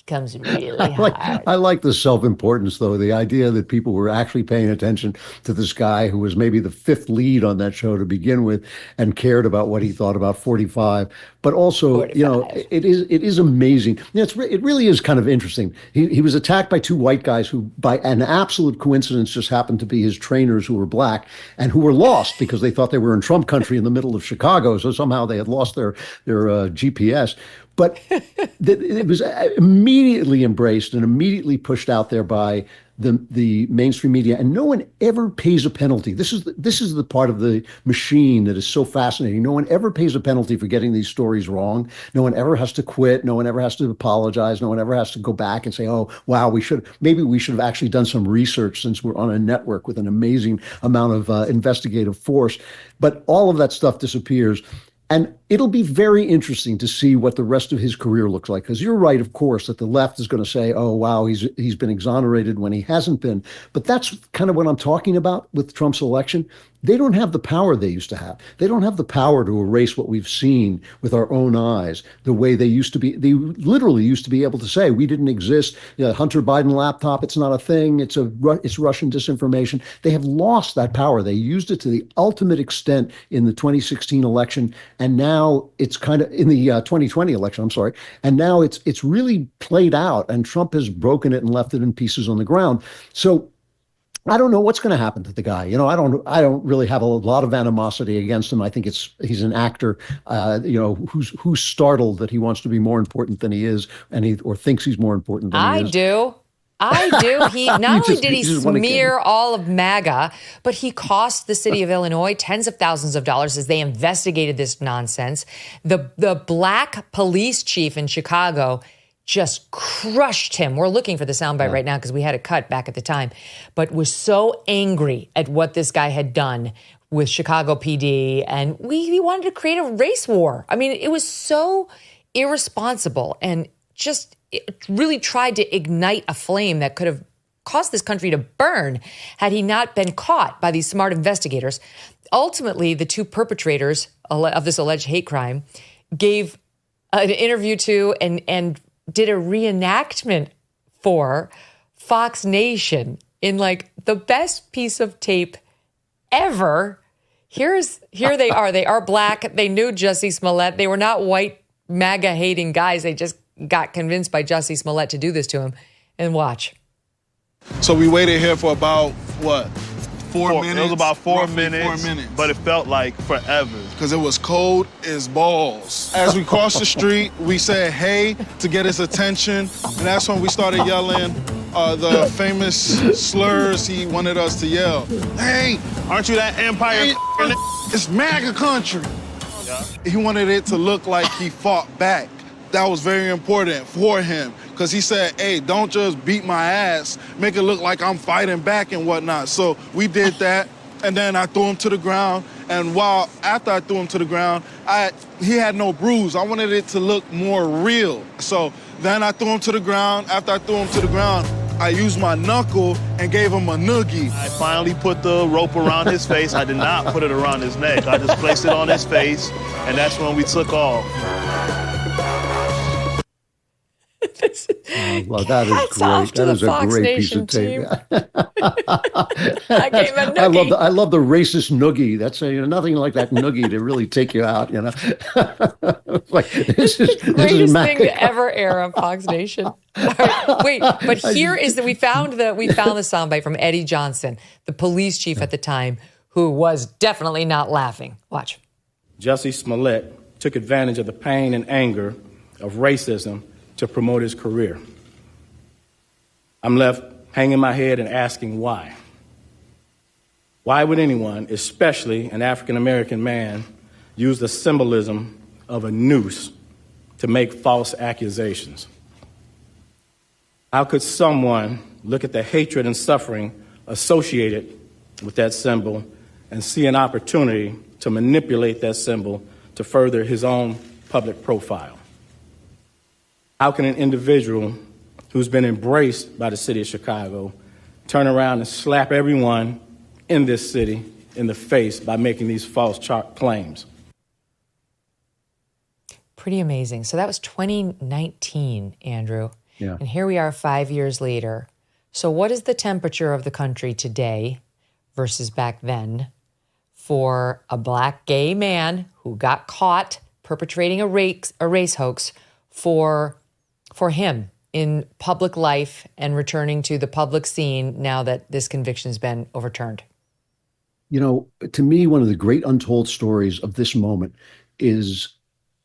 Comes really hard. I like the self-importance, though, the idea that people were actually paying attention to this guy who was maybe the fifth lead on that show to begin with and cared about what he thought about 45. But also, 45. It is amazing. It really is kind of interesting. He was attacked by two white guys who, by an absolute coincidence, just happened to be his trainers who were black and who were lost because they thought they were in Trump country in the middle of Chicago. So somehow they had lost their GPS. But it was immediately embraced and immediately pushed out there by the mainstream media, and no one ever pays a penalty. This is the part of the machine that is so fascinating. No one ever pays a penalty for getting these stories wrong. No one ever has to quit. No one ever has to apologize. No one ever has to go back and say, "Oh, wow, we should have actually done some research since we're on a network with an amazing amount of investigative force." But all of that stuff disappears. And it'll be very interesting to see what the rest of his career looks like. Because you're right, of course, that the left is going to say, oh, wow, he's been exonerated when he hasn't been. But that's kind of what I'm talking about with Trump's election. They don't have the power they used to have. They don't have the power to erase what we've seen with our own eyes, the way they used to be. They literally used to be able to say, we didn't exist. Hunter Biden laptop, it's not a thing. It's Russian disinformation. They have lost that power. They used it to the ultimate extent in the 2016 election. And now it's kind of in the 2020 election, I'm sorry. And now it's really played out, and Trump has broken it and left it in pieces on the ground. So I don't know what's going to happen to the guy. I don't really have a lot of animosity against him. I think he's an actor, who's startled that he wants to be more important than he is, or thinks he's more important than he is. I do. He not only did he smear all of MAGA, but he cost the city of Illinois tens of thousands of dollars as they investigated this nonsense. The black police chief in Chicago just crushed him. We're looking for the soundbite right now because we had it cut back at the time, but was so angry at what this guy had done with Chicago PD, and we wanted to create a race war. I mean, it was so irresponsible and just it really tried to ignite a flame that could have caused this country to burn had he not been caught by these smart investigators. Ultimately, the two perpetrators of this alleged hate crime gave an interview to and did a reenactment for Fox Nation in like the best piece of tape ever. Here they are. They are black. They knew Jussie Smollett. They were not white MAGA hating guys. They just got convinced by Jussie Smollett to do this to him. And watch. So we waited here for about, what, 4 minutes? It was about 4 Roughly minutes, 4 minutes. But it felt like forever. Because it was cold as balls. As we crossed the street, we said hey to get his attention. And that's when we started yelling the famous slurs he wanted us to yell. Hey, aren't you that Empire? Hey, it's MAGA country. Yeah. He wanted it to look like he fought back. That was very important for him. Because he said, hey, don't just beat my ass, make it look like I'm fighting back and whatnot. So we did that, and then I threw him to the ground. And after I threw him to the ground, he had no bruise. I wanted it to look more real. So then I threw him to the ground. After I threw him to the ground, I used my knuckle and gave him a noogie. I finally put the rope around his face. I did not put it around his neck. I just placed it on his face, and that's when we took off. Well, that is great. That is a great piece of tape. I love the racist noogie. That's nothing like that noogie to really take you out. Like this is greatest thing to ever air on Fox Nation. All right, wait, but here is that we found the soundbite from Eddie Johnson, the police chief at the time, who was definitely not laughing. Watch. Jussie Smollett took advantage of the pain and anger of racism to promote his career. I'm left hanging my head and asking why. Why would anyone, especially an African-American man, use the symbolism of a noose to make false accusations? How could someone look at the hatred and suffering associated with that symbol and see an opportunity to manipulate that symbol to further his own public profile? How can an individual who's been embraced by the city of Chicago turn around and slap everyone in this city in the face by making these false claims? Pretty amazing. So that was 2019, Andrew. Yeah. And here we are 5 years later. So what is the temperature of the country today versus back then for a black gay man who got caught perpetrating a race hoax for him in public life and returning to the public scene now that this conviction has been overturned? To me, one of the great untold stories of this moment is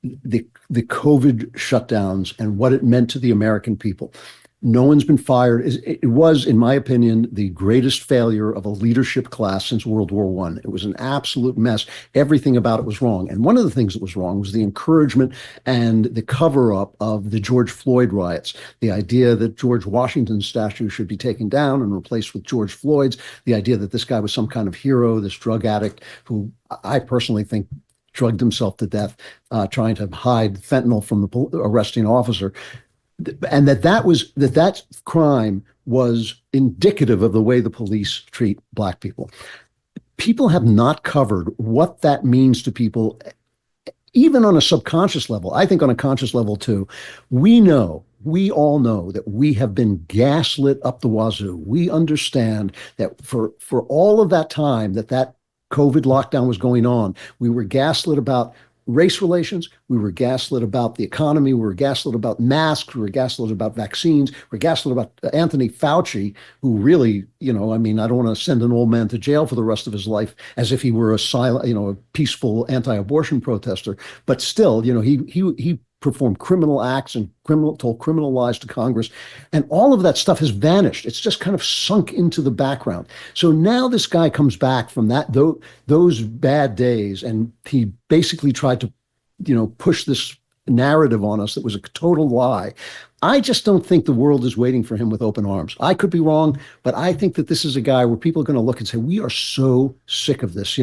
the COVID shutdowns and what it meant to the American people. No one's been fired. It was, in my opinion, the greatest failure of a leadership class since World War I. It was an absolute mess. Everything about it was wrong. And one of the things that was wrong was the encouragement and the cover-up of the George Floyd riots. The idea that George Washington's statue should be taken down and replaced with George Floyd's. The idea that this guy was some kind of hero, this drug addict who I personally think drugged himself to death trying to hide fentanyl from the arresting officer. And that crime was indicative of the way the police treat black people. People have not covered what that means to people, even on a subconscious level. I think on a conscious level too. We all know that we have been gaslit up the wazoo. We understand that for all of that time that COVID lockdown was going on, we were gaslit about race relations, we were gaslit about the economy, we were gaslit about masks, we were gaslit about vaccines, we were gaslit about Anthony Fauci, who really, I don't want to send an old man to jail for the rest of his life as if he were a peaceful anti-abortion protester. But still, he performed criminal acts and told criminal lies to Congress. And all of that stuff has vanished. It's just kind of sunk into the background. So now this guy comes back from those bad days, and he basically tried to, push this narrative on us that was a total lie. I just don't think the world is waiting for him with open arms. I could be wrong, but I think that this is a guy where people are going to look and say, we are so sick of this.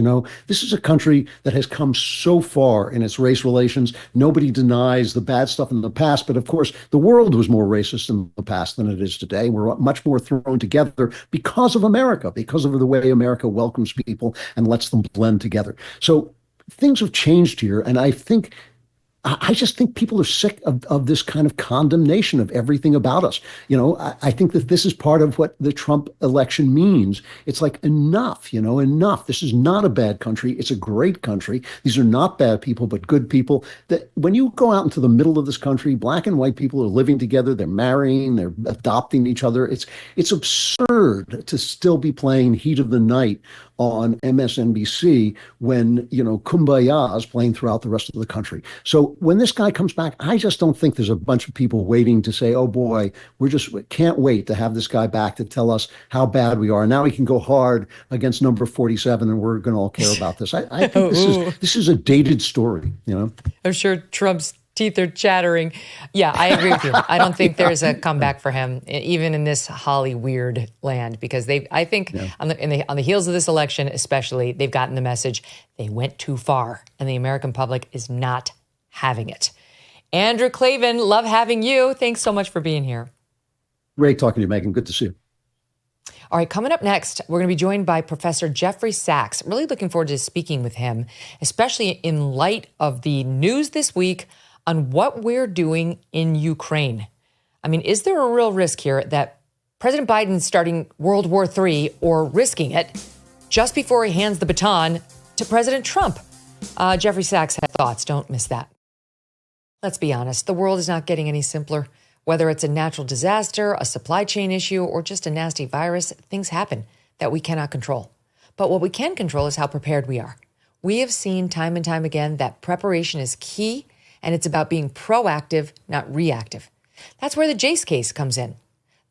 This is a country that has come so far in its race relations. Nobody denies the bad stuff in the past, but of course, the world was more racist in the past than it is today. We're much more thrown together because of America, because of the way America welcomes people and lets them blend together. So things have changed here, and I just think people are sick of this kind of condemnation of everything about us. I think that this is part of what the Trump election means. It's like, enough. This is not a bad country. It's a great country. These are not bad people, but good people. That when you go out into the middle of this country, black and white people are living together. They're marrying. They're adopting each other. It's absurd to still be playing Heat of the Night on MSNBC when, Kumbaya is playing throughout the rest of the country. So when this guy comes back, I just don't think there's a bunch of people waiting to say, oh boy, we can't wait to have this guy back to tell us how bad we are. And now he can go hard against number 47 and we're going to all care about this. I think this is a dated story, I'm sure Trump's teeth are chattering. Yeah, I agree with you. I don't think there's a comeback for him, even in this Holly weird land, because I think on the heels of this election, especially, they've gotten the message they went too far, and the American public is not having it. Andrew Klavan, love having you. Thanks so much for being here. Great talking to you, Megyn. Good to see you. All right, coming up next, we're going to be joined by Professor Jeffrey Sachs. Really looking forward to speaking with him, especially in light of the news this week on what we're doing in Ukraine. I mean, is there a real risk here that President Biden's starting World War III or risking it just before he hands the baton to President Trump? Jeffrey Sachs had thoughts. Don't miss that. Let's be honest. The world is not getting any simpler. Whether it's a natural disaster, a supply chain issue, or just a nasty virus, things happen that we cannot control. But what we can control is how prepared we are. We have seen time and time again that preparation is key, and it's about being proactive, not reactive. That's where the Jase case comes in.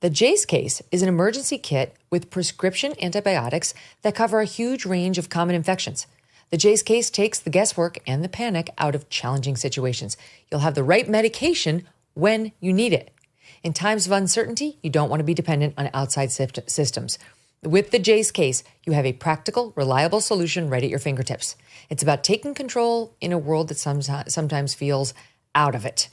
The Jase case is an emergency kit with prescription antibiotics that cover a huge range of common infections. The Jase case takes the guesswork and the panic out of challenging situations. You'll have the right medication when you need it. In times of uncertainty, you don't want to be dependent on outside systems. With the Jase case, you have a practical, reliable solution right at your fingertips. It's about taking control in a world that sometimes feels out of it.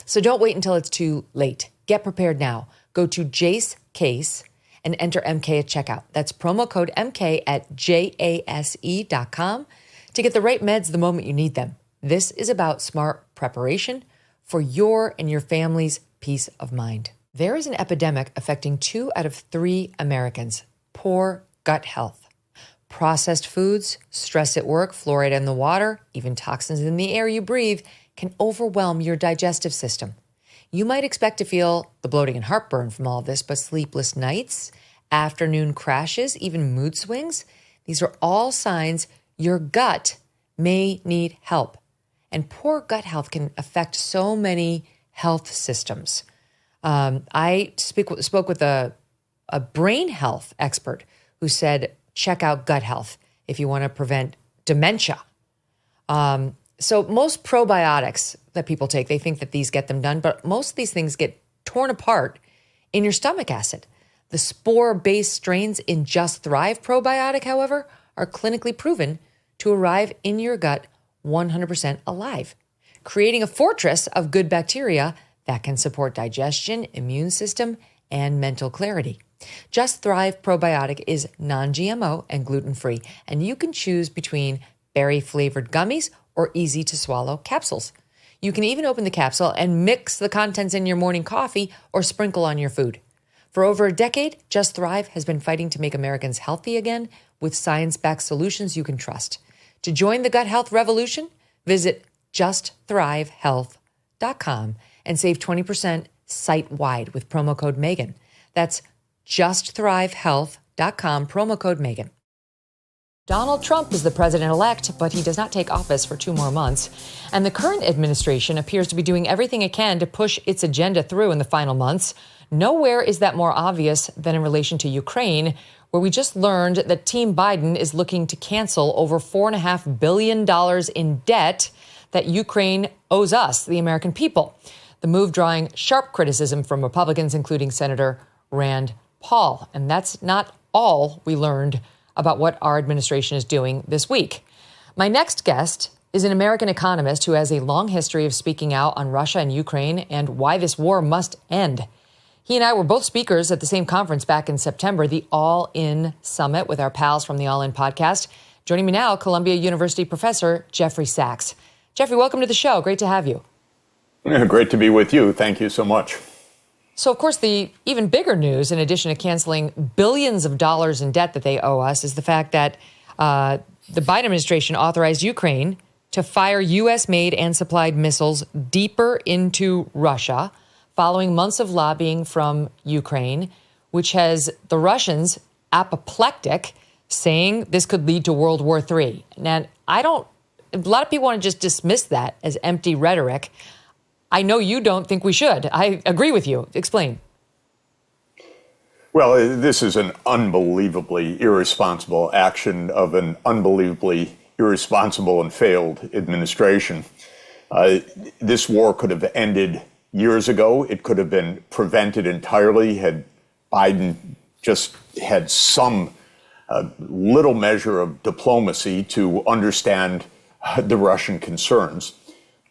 So don't wait until it's too late. Get prepared now. Go to Jase Case and enter MK at checkout. That's promo code MK at jase.com to get the right meds the moment you need them. This is about smart preparation for your and your family's peace of mind. There is an epidemic affecting 2 out of 3 Americans. Poor gut health. Processed foods, stress at work, fluoride in the water, even toxins in the air you breathe can overwhelm your digestive system. You might expect to feel the bloating and heartburn from all of this, but sleepless nights, afternoon crashes, even mood swings, these are all signs your gut may need help. And poor gut health can affect so many health systems. I spoke with a brain health expert who said, check out gut health if you want to prevent dementia. So most probiotics that people take, they think that these get them done, but most of these things get torn apart in your stomach acid. The spore-based strains in Just Thrive probiotic, however, are clinically proven to arrive in your gut 100% alive, creating a fortress of good bacteria that can support digestion, immune system, and mental clarity. Just Thrive probiotic is non-GMO and gluten-free, and you can choose between berry-flavored gummies or easy-to-swallow capsules. You can even open the capsule and mix the contents in your morning coffee or sprinkle on your food. For over a decade, Just Thrive has been fighting to make Americans healthy again with science-backed solutions you can trust. To join the gut health revolution, visit justthrivehealth.com and save 20% site-wide with promo code Megyn. That's justthrivehealth.com, promo code Megyn. Donald Trump is the president-elect, but he does not take office for 2 more months. And the current administration appears to be doing everything it can to push its agenda through in the final months. Nowhere is that more obvious than in relation to Ukraine, where we just learned that Team Biden is looking to cancel over $4.5 billion in debt that Ukraine owes us, the American people. The move drawing sharp criticism from Republicans, including Senator Rand Paul. And that's not all we learned about what our administration is doing this week. My next guest is an American economist who has a long history of speaking out on Russia and Ukraine and why this war must end. He and I were both speakers at the same conference back in September, the All In Summit, with our pals from the All In podcast. Joining me now, Columbia University professor Jeffrey Sachs. Jeffrey, welcome to the show. Great to have you. Great to be with you. Thank you so much. So, of course, the even bigger news, in addition to canceling billions of dollars in debt that they owe us, is the fact that the Biden administration authorized Ukraine to fire U.S.-made and supplied missiles deeper into Russia, following months of lobbying from Ukraine, which has the Russians apoplectic, saying this could lead to World War III. And a lot of people want to just dismiss that as empty rhetoric. I know you don't think we should. I agree with you. Explain. Well, this is an unbelievably irresponsible action of an unbelievably irresponsible and failed administration. This war could have ended years ago. It could have been prevented entirely had Biden just had some little measure of diplomacy to understand the Russian concerns.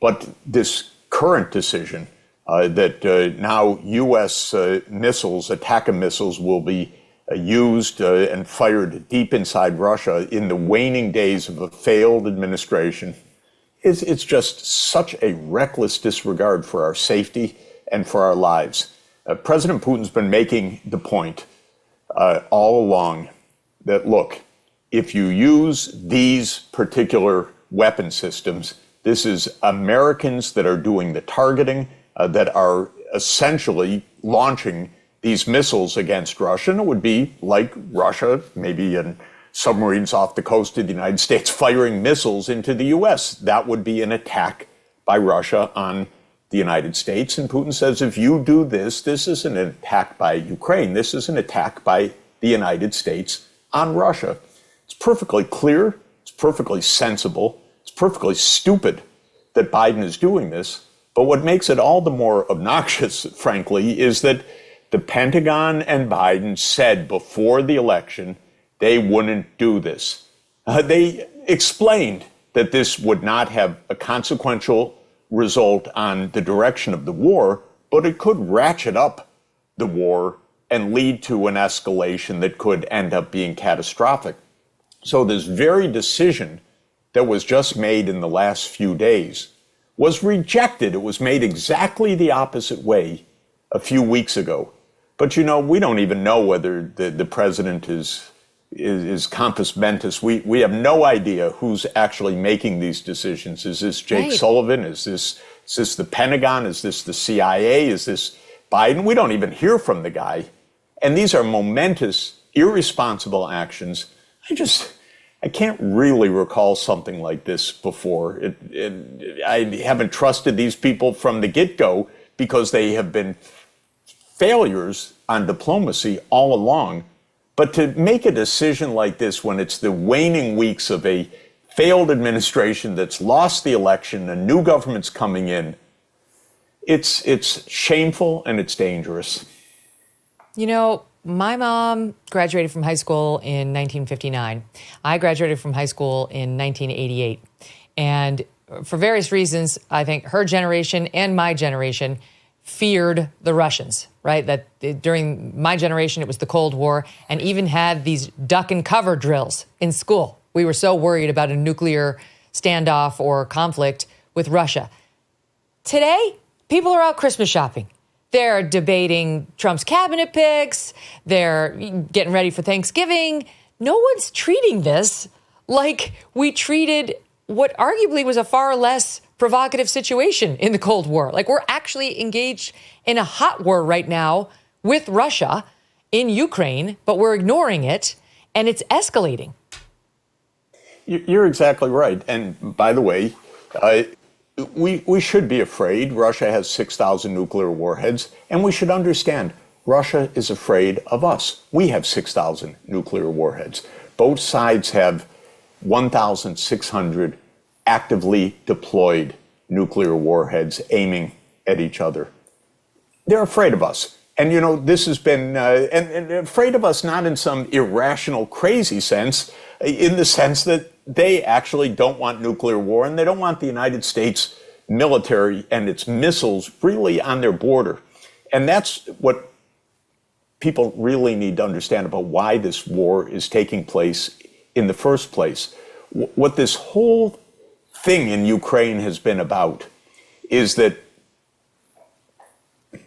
But this current decision that now U.S. missiles, ATACMS missiles, will be used and fired deep inside Russia in the waning days of a failed administration, it's just such a reckless disregard for our safety and for our lives. President Putin's been making the point all along that, look, if you use these particular weapon systems, this is Americans that are doing the targeting, that are essentially launching these missiles against Russia. And it would be like Russia, maybe in submarines off the coast of the United States, firing missiles into the U.S. That would be an attack by Russia on the United States. And Putin says, if you do this, this isn't an attack by Ukraine. This is an attack by the United States on Russia. It's perfectly clear. It's perfectly sensible. It's perfectly stupid that Biden is doing this. But what makes it all the more obnoxious, frankly, is that the Pentagon and Biden said before the election they wouldn't do this. They explained that this would not have a consequential result on the direction of the war, but it could ratchet up the war and lead to an escalation that could end up being catastrophic. So this very decision that was just made in the last few days was rejected. It was made exactly the opposite way a few weeks ago. But, you know, we don't even know whether the president is compos mentis. We have no idea who's actually making these decisions. Is this Jake Sullivan? Is this the Pentagon? Is this the CIA? Is this Biden? We don't even hear from the guy. And these are momentous, irresponsible actions. I can't really recall something like this before. I haven't trusted these people from the get-go because they have been failures on diplomacy all along. But to make a decision like this when it's the waning weeks of a failed administration that's lost the election, a new government's coming in, it's shameful and it's dangerous. You know, my mom graduated from high school in 1959. I graduated from high school in 1988. And for various reasons, I think her generation and my generation feared the Russians, right? That during my generation, it was the Cold War, and even had these duck and cover drills in school. We were so worried about a nuclear standoff or conflict with Russia. Today, people are out Christmas shopping. They're debating Trump's cabinet picks. They're getting ready for Thanksgiving. No one's treating this like we treated what arguably was a far less provocative situation in the Cold War. Like, we're actually engaged in a hot war right now with Russia in Ukraine, but we're ignoring it, and it's escalating. You're exactly right. And by the way, we should be afraid. Russia has 6,000 nuclear warheads, and we should understand Russia is afraid of us. We have 6,000 nuclear warheads. Both sides have 1,600 actively deployed nuclear warheads aiming at each other. They're afraid of us. And, you know, this has been, and afraid of us not in some irrational, crazy sense, in the sense that they actually don't want nuclear war and they don't want the United States military and its missiles really on their border. And that's what people really need to understand about why this war is taking place in the first place. What this whole thing in Ukraine has been about is that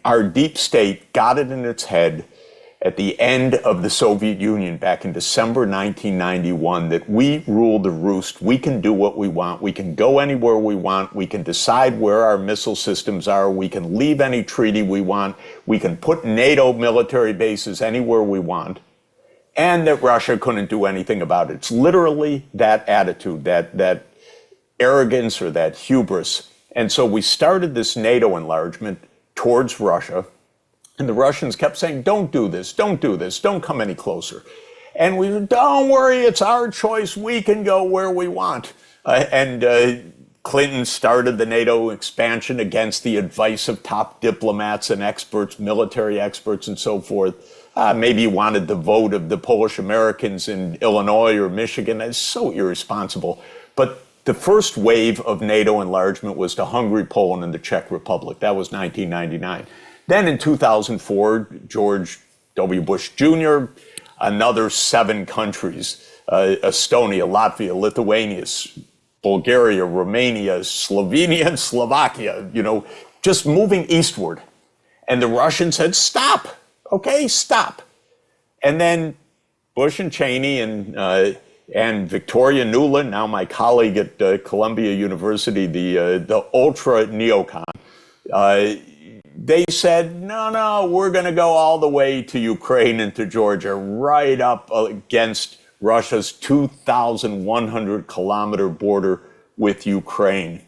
our deep state got it in its head at the end of the Soviet Union back in December 1991 that we rule the roost. We can do what we want. We can go anywhere we want. We can decide where our missile systems are. We can leave any treaty we want. We can put NATO military bases anywhere we want. And that Russia couldn't do anything about it. It's literally that attitude, that arrogance or that hubris. And so we started this NATO enlargement towards Russia. And the Russians kept saying, don't do this, don't do this, don't come any closer. And we said, don't worry, it's our choice. We can go where we want. Clinton started the NATO expansion against the advice of top diplomats and experts, military experts and so forth. Maybe he wanted the vote of the Polish Americans in Illinois or Michigan. That's so irresponsible. But the first wave of NATO enlargement was to Hungary, Poland, and the Czech Republic. That was 1999. Then in 2004, George W. Bush Jr., another 7 countries, Estonia, Latvia, Lithuania, Bulgaria, Romania, Slovenia, and Slovakia, you know, just moving eastward. And the Russians said, stop, okay, stop. And then Bush and Cheney and Victoria Nuland, now my colleague at Columbia University, the ultra neocon, they said, no, we're going to go all the way to Ukraine and to Georgia, right up against Russia's 2,100-kilometer border with Ukraine.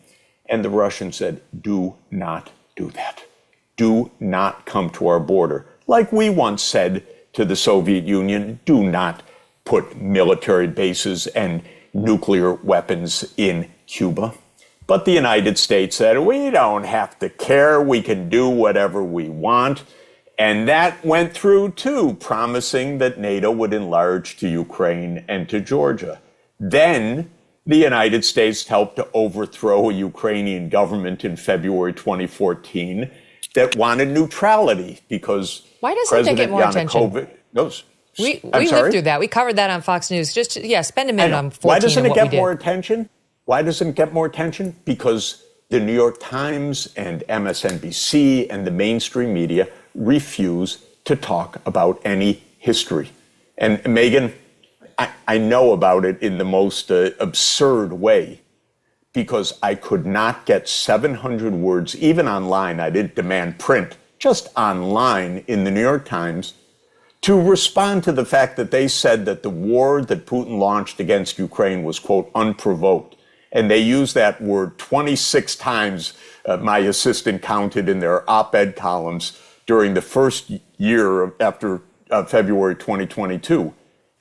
And the Russians said, do not do that. Do not come to our border. Like we once said to the Soviet Union, do not put military bases and nuclear weapons in Cuba. But the United States said, we don't have to care. We can do whatever we want. And that went through, too, promising that NATO would enlarge to Ukraine and to Georgia. Then the United States helped to overthrow a Ukrainian government in February 2014 that wanted neutrality because why doesn't it get more attention? We lived through that. We covered that on Fox News. Just, spend a minute on 14. Why doesn't it get more attention? Why doesn't it get more attention? Because the New York Times and MSNBC and the mainstream media refuse to talk about any history. And Megyn, I know about it in the most absurd way because I could not get 700 words, even online. I didn't demand print, just online in the New York Times to respond to the fact that they said that the war that Putin launched against Ukraine was, quote, unprovoked. And they used that word 26 times, my assistant counted in their op-ed columns during the first year after February 2022.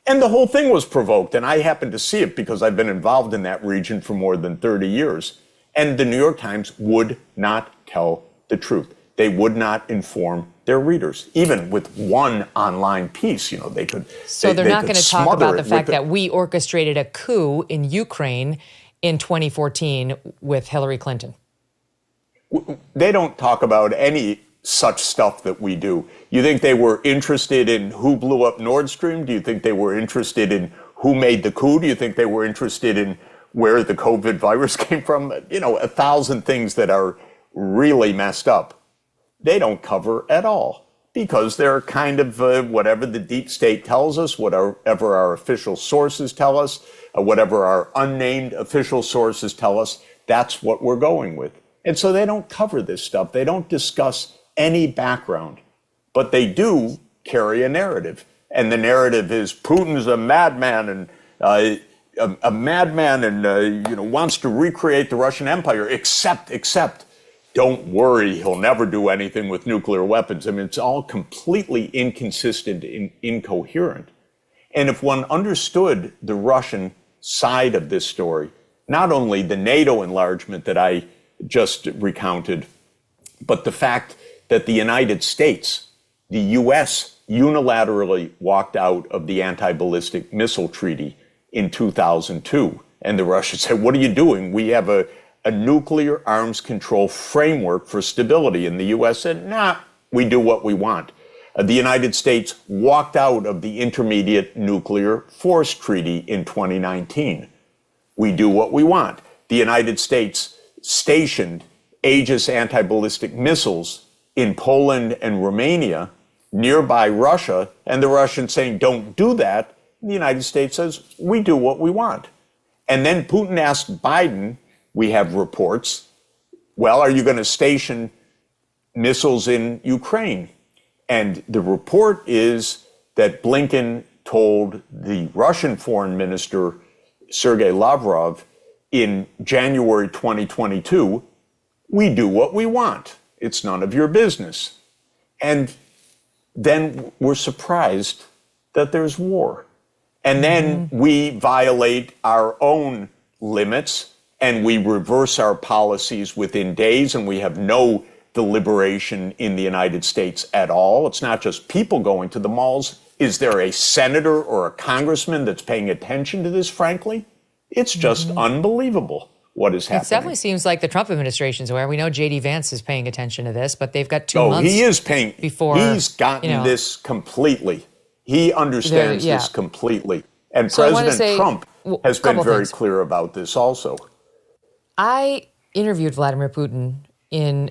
And the whole thing was provoked. And I happened to see it because I've been involved in that region for more than 30 years. And the New York Times would not tell the truth. They would not inform their readers, even with one online piece. You know, they could. So they're not going to talk about the fact that we orchestrated a coup in Ukraine in 2014 with Hillary Clinton. They don't talk about any such stuff that we do. You think they were interested in who blew up Nord Stream? Do you think they were interested in who made the coup? Do you think they were interested in where the COVID virus came from? You know, 1,000 things that are really messed up. They don't cover at all because they're kind of whatever the deep state tells us, whatever our official sources tell us, whatever our unnamed official sources tell us, that's what we're going with. And so they don't cover this stuff. They don't discuss any background, but they do carry a narrative. And the narrative is Putin's a madman and a madman and wants to recreate the Russian Empire, except don't worry, he'll never do anything with nuclear weapons. I mean, it's all completely inconsistent and incoherent. And if one understood the Russian side of this story, not only the NATO enlargement that I just recounted, but the fact that the United States, the U.S., unilaterally walked out of the anti-ballistic missile treaty in 2002. And the Russians said, what are you doing? We have a nuclear arms control framework for stability. And the U.S. said, nah, we do what we want. The United States walked out of the Intermediate Nuclear Force Treaty in 2019. We do what we want. The United States stationed Aegis anti-ballistic missiles in Poland and Romania, nearby Russia, and the Russians saying, don't do that. The United States says, we do what we want. And then Putin asked Biden, we have reports, well, are you going to station missiles in Ukraine? And the report is that Blinken told the Russian foreign minister, Sergei Lavrov, in January 2022, we do what we want. It's none of your business. And then we're surprised that there's war. And then we violate our own limits and we reverse our policies within days, and we have no deliberation in the United States at all. It's not just people going to the malls. Is there a senator or a congressman that's paying attention to this, frankly? It's just unbelievable what is happening. It definitely seems like the Trump administration's aware. We know J.D. Vance is paying attention to this, but they've got 2 months. He is paying. Before, he's gotten this completely. He understands this completely. And so President Trump has been very clear about this also. I interviewed Vladimir Putin in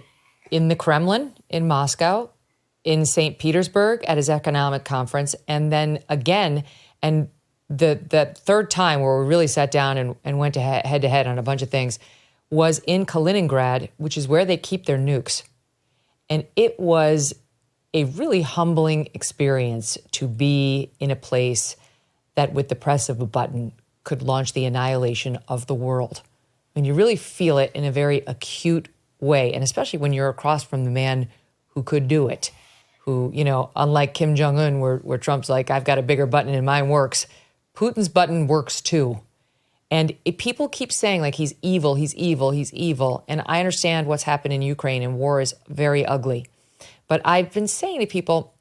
the Kremlin, in Moscow, in St. Petersburg at his economic conference, and then again, and the third time where we really sat down and went head to head on a bunch of things was in Kaliningrad, which is where they keep their nukes. And it was a really humbling experience to be in a place that with the press of a button could launch the annihilation of the world. I mean, you really feel it in a very acute way, and especially when you're across from the man who could do it, who, you know, unlike Kim Jong-un, where Trump's like, I've got a bigger button and mine works, Putin's button works too. And people keep saying, like, he's evil, he's evil, he's evil. And I understand what's happened in Ukraine, and war is very ugly. But I've been saying to people,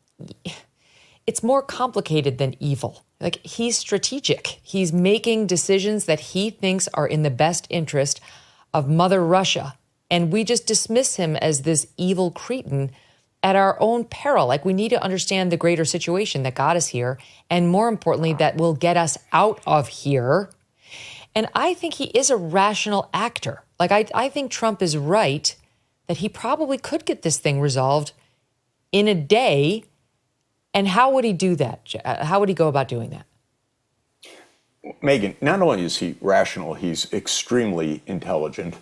it's more complicated than evil. Like, he's strategic. He's making decisions that he thinks are in the best interest of Mother Russia. And we just dismiss him as this evil cretin at our own peril. Like, we need to understand the greater situation that got us here, and more importantly, that will get us out of here. And I think he is a rational actor. Like, I think Trump is right that he probably could get this thing resolved in a day. And how would he do that? How would he go about doing that? Megyn, not only is he rational, he's extremely intelligent.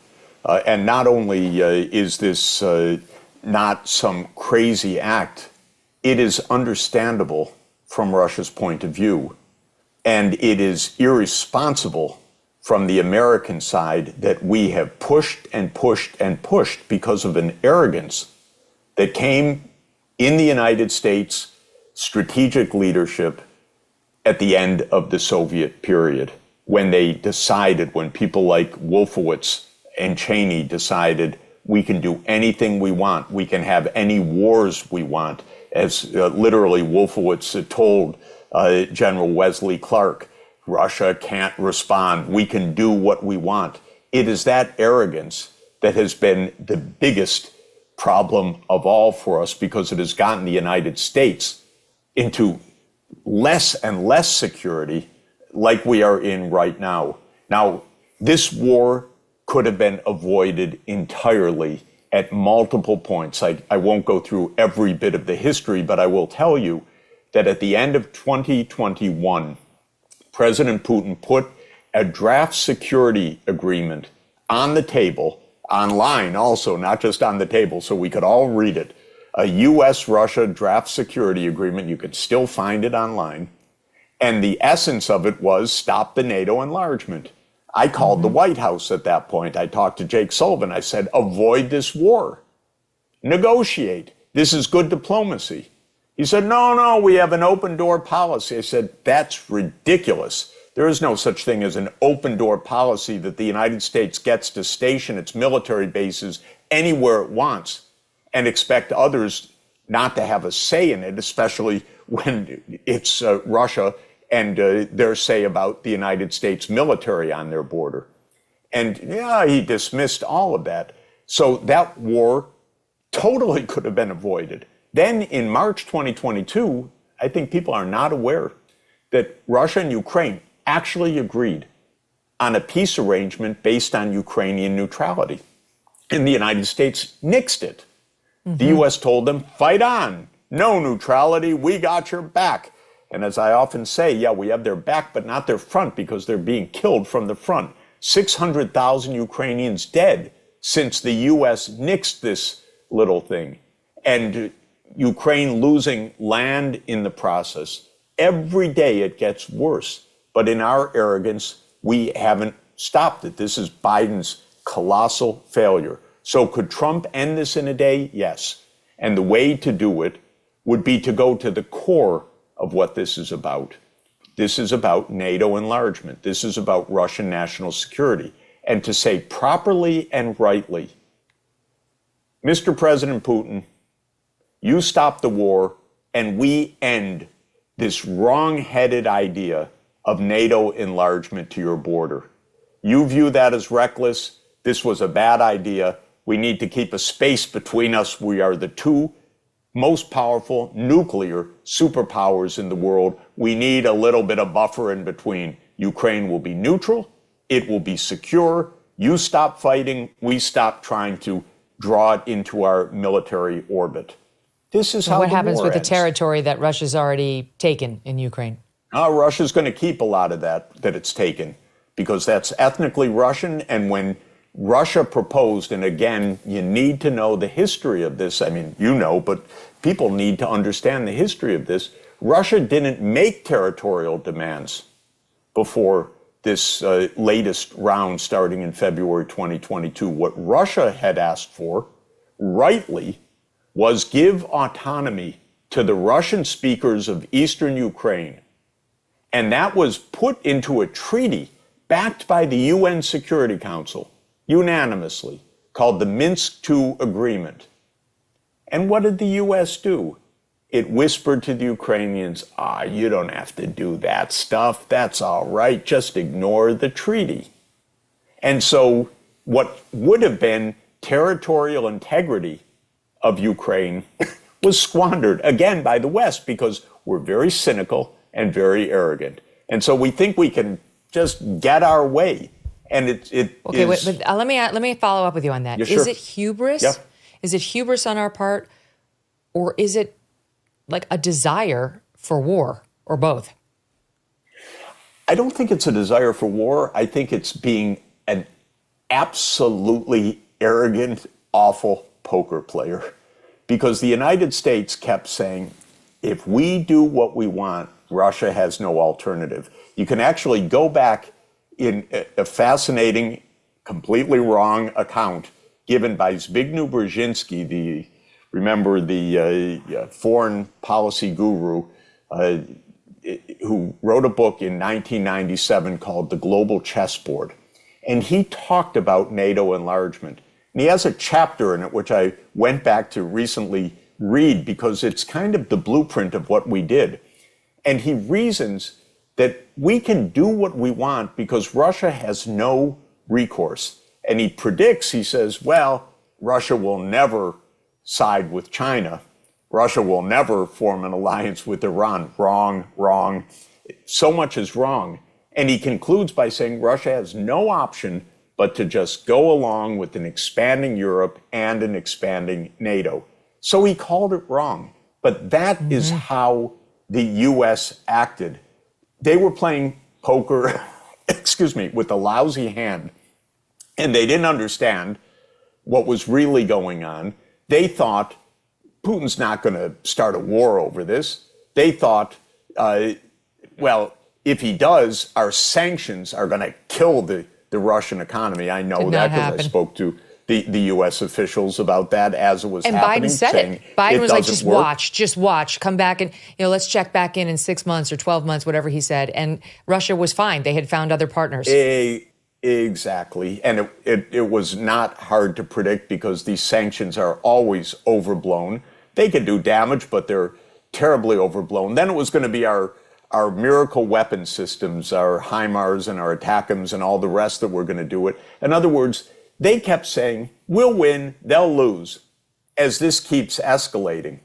And not only is this not some crazy act, it is understandable from Russia's point of view. And it is irresponsible from the American side that we have pushed and pushed and pushed because of an arrogance that came in the United States strategic leadership at the end of the Soviet period, when they decided, when people like Wolfowitz and Cheney decided we can do anything we want, we can have any wars we want, as literally Wolfowitz told General Wesley Clark, Russia can't respond, we can do what we want. It is that arrogance that has been the biggest problem of all for us, because it has gotten the United States into less and less security like we are in right now. Now, this war could have been avoided entirely at multiple points. I won't go through every bit of the history, but I will tell you that at the end of 2021, President Putin put a draft security agreement on the table, online also, not just on the table, so we could all read it. A U.S.-Russia draft security agreement. You could still find it online. And the essence of it was stop the NATO enlargement. I called the White House at that point. I talked to Jake Sullivan. I said, avoid this war. Negotiate. This is good diplomacy. He said, no, we have an open door policy. I said, that's ridiculous. There is no such thing as an open door policy that the United States gets to station its military bases anywhere it wants and expect others not to have a say in it, especially when it's Russia and their say about the United States military on their border. And yeah, he dismissed all of that. So that war totally could have been avoided. Then in March 2022, I think people are not aware that Russia and Ukraine actually agreed on a peace arrangement based on Ukrainian neutrality. And the United States nixed it. Mm-hmm. The U.S. told them, fight on, no neutrality, we got your back. And as I often say, yeah, we have their back, but not their front because they're being killed from the front. 600,000 Ukrainians dead since the U.S. nixed this little thing. And Ukraine losing land in the process. Every day it gets worse. But in our arrogance, we haven't stopped it. This is Biden's colossal failure. So could Trump end this in a day? Yes. And the way to do it would be to go to the core of what this is about. This is about NATO enlargement. This is about Russian national security. And to say properly and rightly, Mr. President Putin, you stop the war and we end this wrong-headed idea of NATO enlargement to your border. You view that as reckless. This was a bad idea. We need to keep a space between us. We are the two most powerful nuclear superpowers in the world. We need a little bit of buffer in between. Ukraine will be neutral. It will be secure. You stop fighting. We stop trying to draw it into our military orbit. This is how what happens with ends. the territory that Russia's already taken in Ukraine? Russia's going to keep a lot of that it's taken because that's ethnically Russian. And when Russia proposed, and again, you need to know the history of this. I mean, you know, but people need to understand the history of this. Russia didn't make territorial demands before this latest round starting in February 2022. What Russia had asked for, rightly, was give autonomy to the Russian speakers of eastern Ukraine. And that was put into a treaty backed by the UN Security Council unanimously, called the Minsk II Agreement. And what did the U.S. do? It whispered to the Ukrainians, you don't have to do that stuff. That's all right. Just ignore the treaty. And so what would have been territorial integrity of Ukraine was squandered, again, by the West, because we're very cynical and very arrogant. And so we think we can just get our way. And okay, but let me follow up with you on that. Yeah, sure. Is it hubris? Yeah. Is it hubris on our part, or is it like a desire for war, or both? I don't think it's a desire for war. I think it's being an absolutely arrogant, awful poker player. Because the United States kept saying, if we do what we want, Russia has no alternative. You can actually go back in a fascinating, completely wrong account given by Zbigniew Brzezinski, remember the foreign policy guru, who wrote a book in 1997 called The Global Chessboard. And he talked about NATO enlargement. And he has a chapter in it, which I went back to recently read because it's kind of the blueprint of what we did. And he reasons that we can do what we want because Russia has no recourse. And he predicts, he says, well, Russia will never side with China. Russia will never form an alliance with Iran. Wrong, wrong. So much is wrong. And he concludes by saying Russia has no option but to just go along with an expanding Europe and an expanding NATO. So he called it wrong. But that is how the U.S. acted. They were playing poker, with a lousy hand, and they didn't understand what was really going on. They thought Putin's not going to start a war over this. They thought, well, if he does, our sanctions are going to kill the Russian economy. I know that because I spoke to the U.S. officials about that as it was happening. And Biden said it. Biden was like, just watch, come back and, let's check back in 6 months or 12 months, whatever he said. And Russia was fine. They had found other partners. Exactly. And it was not hard to predict because these sanctions are always overblown. They can do damage, but they're terribly overblown. Then it was going to be our miracle weapon systems, our HIMARS and our ATACMS and all the rest that were going to do it. In other words, they kept saying, we'll win, they'll lose, as this keeps escalating.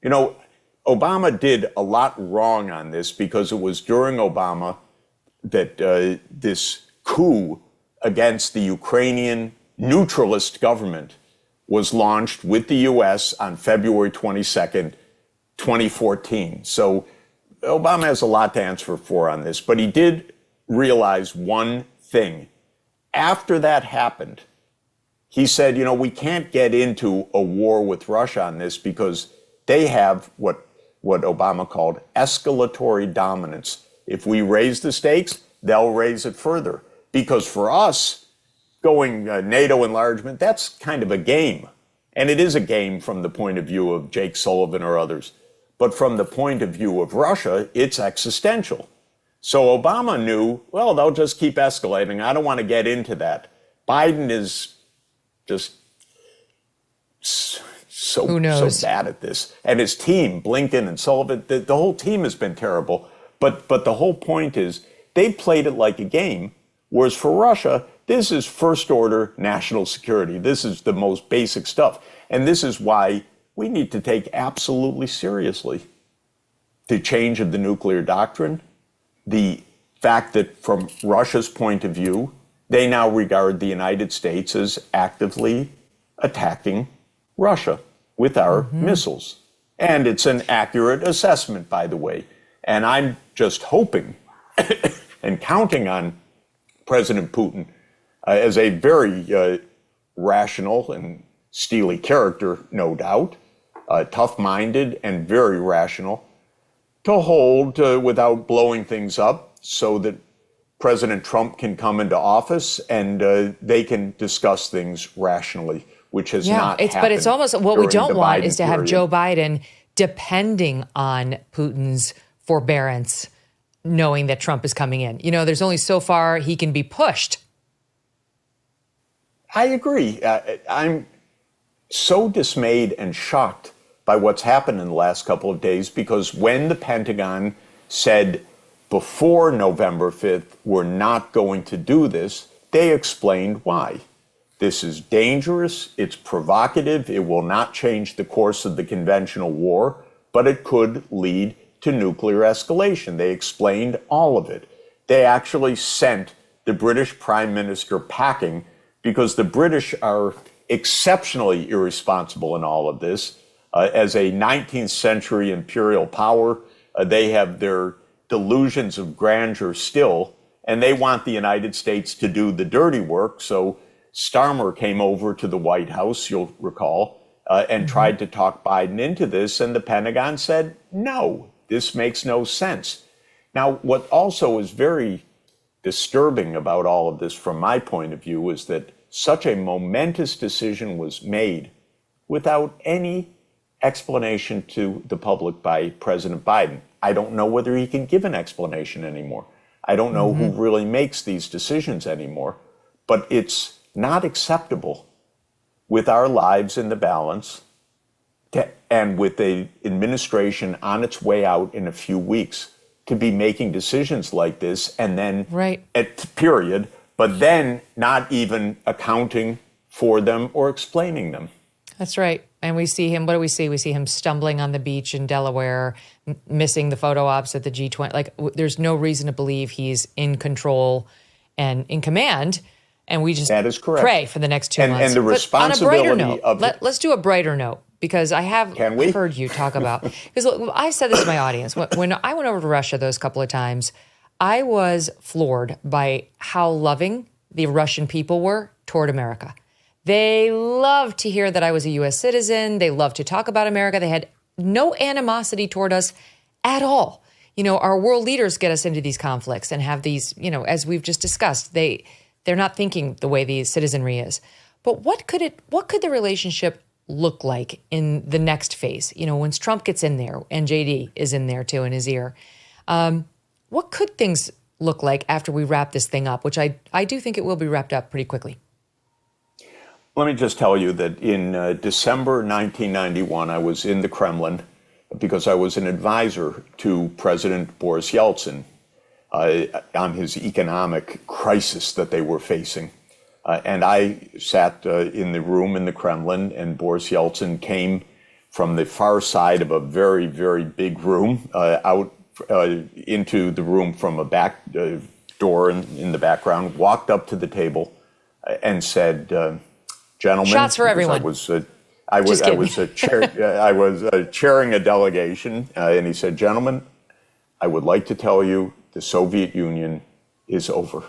Obama did a lot wrong on this because it was during Obama that this coup against the Ukrainian neutralist government was launched with the U.S. on February 22nd, 2014. So Obama has a lot to answer for on this, but he did realize one thing. After that happened, he said, we can't get into a war with Russia on this because they have what Obama called escalatory dominance. If we raise the stakes, they'll raise it further. Because for us, going NATO enlargement, that's kind of a game. And it is a game from the point of view of Jake Sullivan or others. But from the point of view of Russia, it's existential. So Obama knew, well, they'll just keep escalating. I don't want to get into that. Biden is just so bad at this. And his team, Blinken and Sullivan, the whole team has been terrible. But the whole point is they played it like a game, whereas for Russia, this is first-order national security. This is the most basic stuff. And this is why we need to take absolutely seriously the change of the nuclear doctrine, the fact that from Russia's point of view, they now regard the United States as actively attacking Russia with our missiles. And it's an accurate assessment, by the way. And I'm just hoping and counting on President Putin as a very rational and steely character, no doubt, tough-minded and very rational, to hold without blowing things up so that President Trump can come into office and they can discuss things rationally, which has not happened. But it's almost what we don't want is to have period. Joe Biden depending on Putin's forbearance, knowing that Trump is coming in. There's only so far he can be pushed. I agree. I'm so dismayed and shocked by what's happened in the last couple of days because when the Pentagon said before November 5th, we're not going to do this, they explained why. This is dangerous, it's provocative, it will not change the course of the conventional war, but it could lead to nuclear escalation. They explained all of it. They actually sent the British Prime Minister packing because the British are exceptionally irresponsible in all of this. As a 19th century imperial power, they have their delusions of grandeur still, and they want the United States to do the dirty work. So Starmer came over to the White House, you'll recall, and tried to talk Biden into this, and the Pentagon said, no, this makes no sense. Now, what also is very disturbing about all of this from my point of view is that such a momentous decision was made without any explanation to the public by President Biden. I don't know whether he can give an explanation anymore. I don't know who really makes these decisions anymore, but it's not acceptable with our lives in the balance and with the administration on its way out in a few weeks to be making decisions like this and then period, but then not even accounting for them or explaining them. That's right. And we see him, what do we see? We see him stumbling on the beach in Delaware, missing the photo ops at the G20. Like, there's no reason to believe he's in control and in command. And we just that is correct. Pray for the next 2 months. And the responsibility on a brighter note, let's do a brighter note, because I have heard you talk about, because I've said this to my audience. When I went over to Russia those couple of times, I was floored by how loving the Russian people were toward America. They loved to hear that I was a U.S. citizen. They loved to talk about America. They had no animosity toward us at all. You know, our world leaders get us into these conflicts and have these, you know, as we've just discussed, they're not thinking the way the citizenry is. But what could the relationship look like in the next phase? You know, once Trump gets in there and JD is in there too in his ear, what could things look like after we wrap this thing up, which I do think it will be wrapped up pretty quickly? Let me just tell you that in December 1991, I was in the Kremlin because I was an advisor to President Boris Yeltsin on his economic crisis that they were facing. And I sat in the room in the Kremlin, and Boris Yeltsin came from the far side of a very, very big room out into the room from a back door in the background, walked up to the table and said, "Gentlemen," shots for everyone. I was chairing a delegation, and he said, "Gentlemen, I would like to tell you the Soviet Union is over."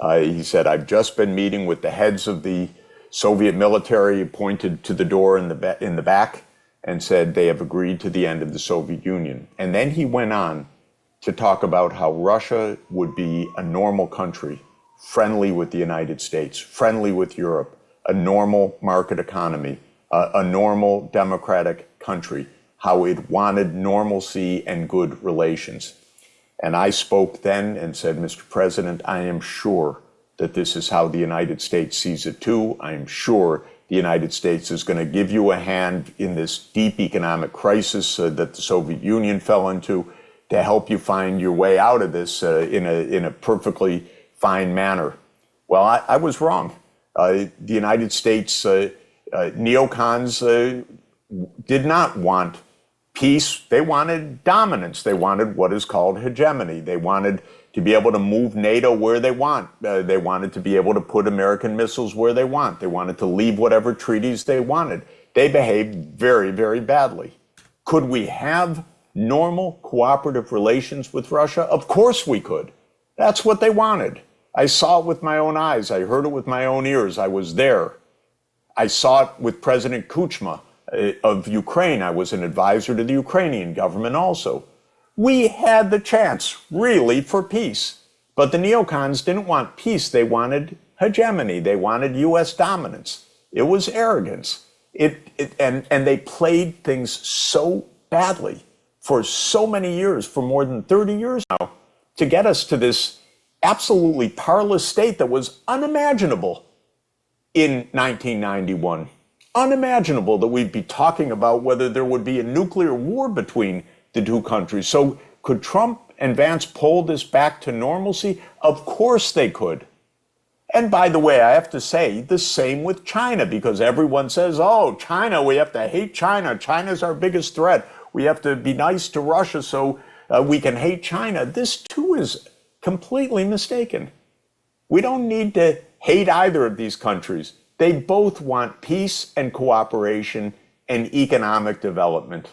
He said, "I've just been meeting with the heads of the Soviet military, pointed to the door in the back, and said they have agreed to the end of the Soviet Union." And then he went on to talk about how Russia would be a normal country, friendly with the United States, friendly with Europe, a normal market economy, a normal democratic country, how it wanted normalcy and good relations. And I spoke then and said, "Mr. President, I am sure that this is how the United States sees it too. I'm sure the United States is going to give you a hand in this deep economic crisis that the Soviet Union fell into to help you find your way out of this in a perfectly fine manner." Well, I was wrong. The United States neocons did not want peace. They wanted dominance. They wanted what is called hegemony. They wanted to be able to move NATO where they want. They wanted to be able to put American missiles where they want. They wanted to leave whatever treaties they wanted. They behaved very, very badly. Could we have normal cooperative relations with Russia? Of course we could. That's what they wanted. I saw it with my own eyes. I heard it with my own ears. I was there. I saw it with President Kuchma of Ukraine. I was an advisor to the Ukrainian government also. We had the chance, really, for peace. But the neocons didn't want peace. They wanted hegemony. They wanted U.S. dominance. It was arrogance. And they played things so badly for so many years, for more than 30 years now, to get us to this absolutely parlous state that was unimaginable in 1991. Unimaginable that we'd be talking about whether there would be a nuclear war between the two countries. So could Trump and Vance pull this back to normalcy? Of course they could. And by the way, I have to say the same with China, because everyone says, oh, China, we have to hate China. China's our biggest threat. We have to be nice to Russia so we can hate China. This too is completely mistaken. We don't need to hate either of these countries. They both want peace and cooperation and economic development.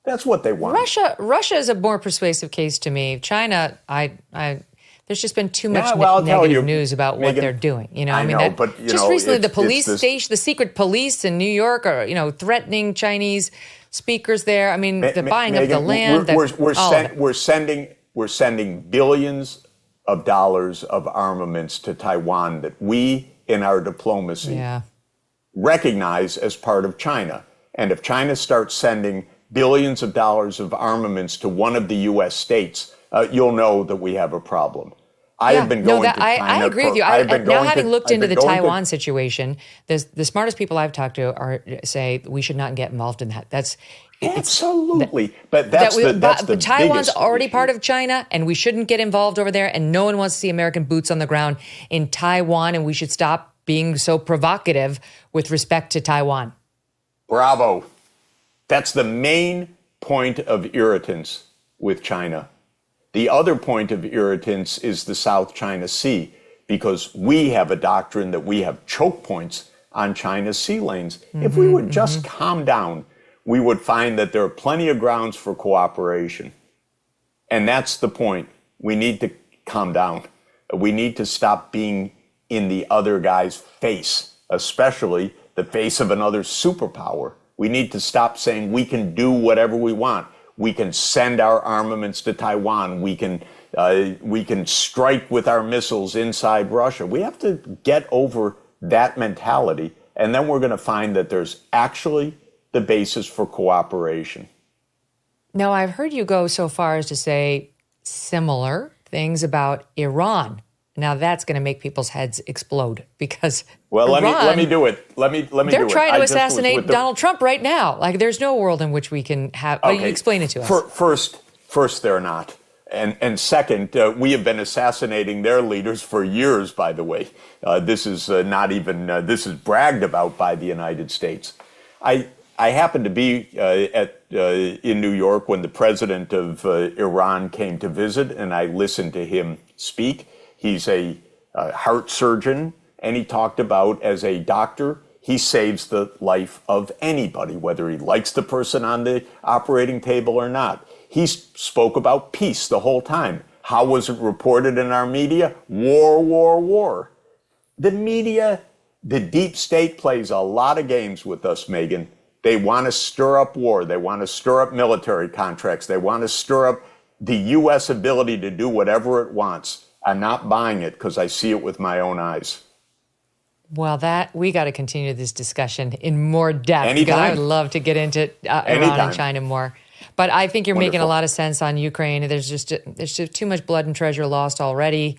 That's what they want. Russia is a more persuasive case to me. China, there's just been too much negative news about what they're doing. You know, just recently the police station, the secret police in New York are, threatening Chinese speakers there. I mean, the buying of the land. We're sending billions of dollars of armaments to Taiwan that we in our diplomacy recognize as part of China. And if China starts sending billions of dollars of armaments to one of the U.S. states, you'll know that we have a problem. I have been going to China. I agree with you. Now, having looked into the Taiwan situation, the smartest people I've talked to say we should not get involved in that. Absolutely. But the Taiwan's already part of China, and we shouldn't get involved over there. And no one wants to see American boots on the ground in Taiwan, and we should stop being so provocative with respect to Taiwan. Bravo. That's the main point of irritants with China. The other point of irritants is the South China Sea, because we have a doctrine that we have choke points on China's sea lanes. If we would just calm down, we would find that there are plenty of grounds for cooperation. And that's the point. We need to calm down. We need to stop being in the other guy's face, especially the face of another superpower. We need to stop saying we can do whatever we want. We can send our armaments to Taiwan. We can strike with our missiles inside Russia. We have to get over that mentality and then we're going to find that there's actually the basis for cooperation. Now, I've heard you go so far as to say similar things about Iran. Now, that's going to make people's heads explode because Iran, let me do it. They're trying to assassinate Donald Trump right now. Like, there's no world in which we can have. Okay. Explain it to us. First, they're not. And second, we have been assassinating their leaders for years, by the way. This is this is bragged about by the United States. I happened to be in New York when the president of Iran came to visit, and I listened to him speak. He's a heart surgeon, and he talked about, as a doctor, he saves the life of anybody, whether he likes the person on the operating table or not. He spoke about peace the whole time. How was it reported in our media? War, war, war. The media, the deep state plays a lot of games with us, Megyn. They want to stir up war. They want to stir up military contracts. They want to stir up the U.S. ability to do whatever it wants. I'm not buying it because I see it with my own eyes. Well, we got to continue this discussion in more depth. Anytime. Because I would love to get into Iran and China more. But I think you're making a lot of sense on Ukraine. There's just too much blood and treasure lost already.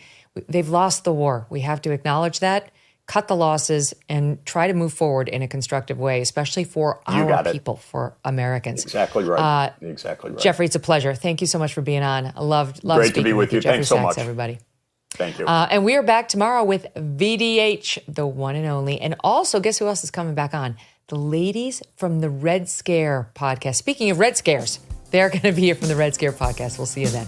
They've lost the war. We have to acknowledge that, cut the losses, and try to move forward in a constructive way, especially for our people, for Americans. Exactly right. Exactly right. Jeffrey, it's a pleasure. Thank you so much for being on. I love Great speaking to be with you. Jeffrey Thanks so Sachs, much, everybody. Thank you. And we are back tomorrow with VDH, the one and only. And also, guess who else is coming back on? The ladies from the Red Scare podcast. Speaking of Red Scares, they're going to be here from the Red Scare podcast. We'll see you then.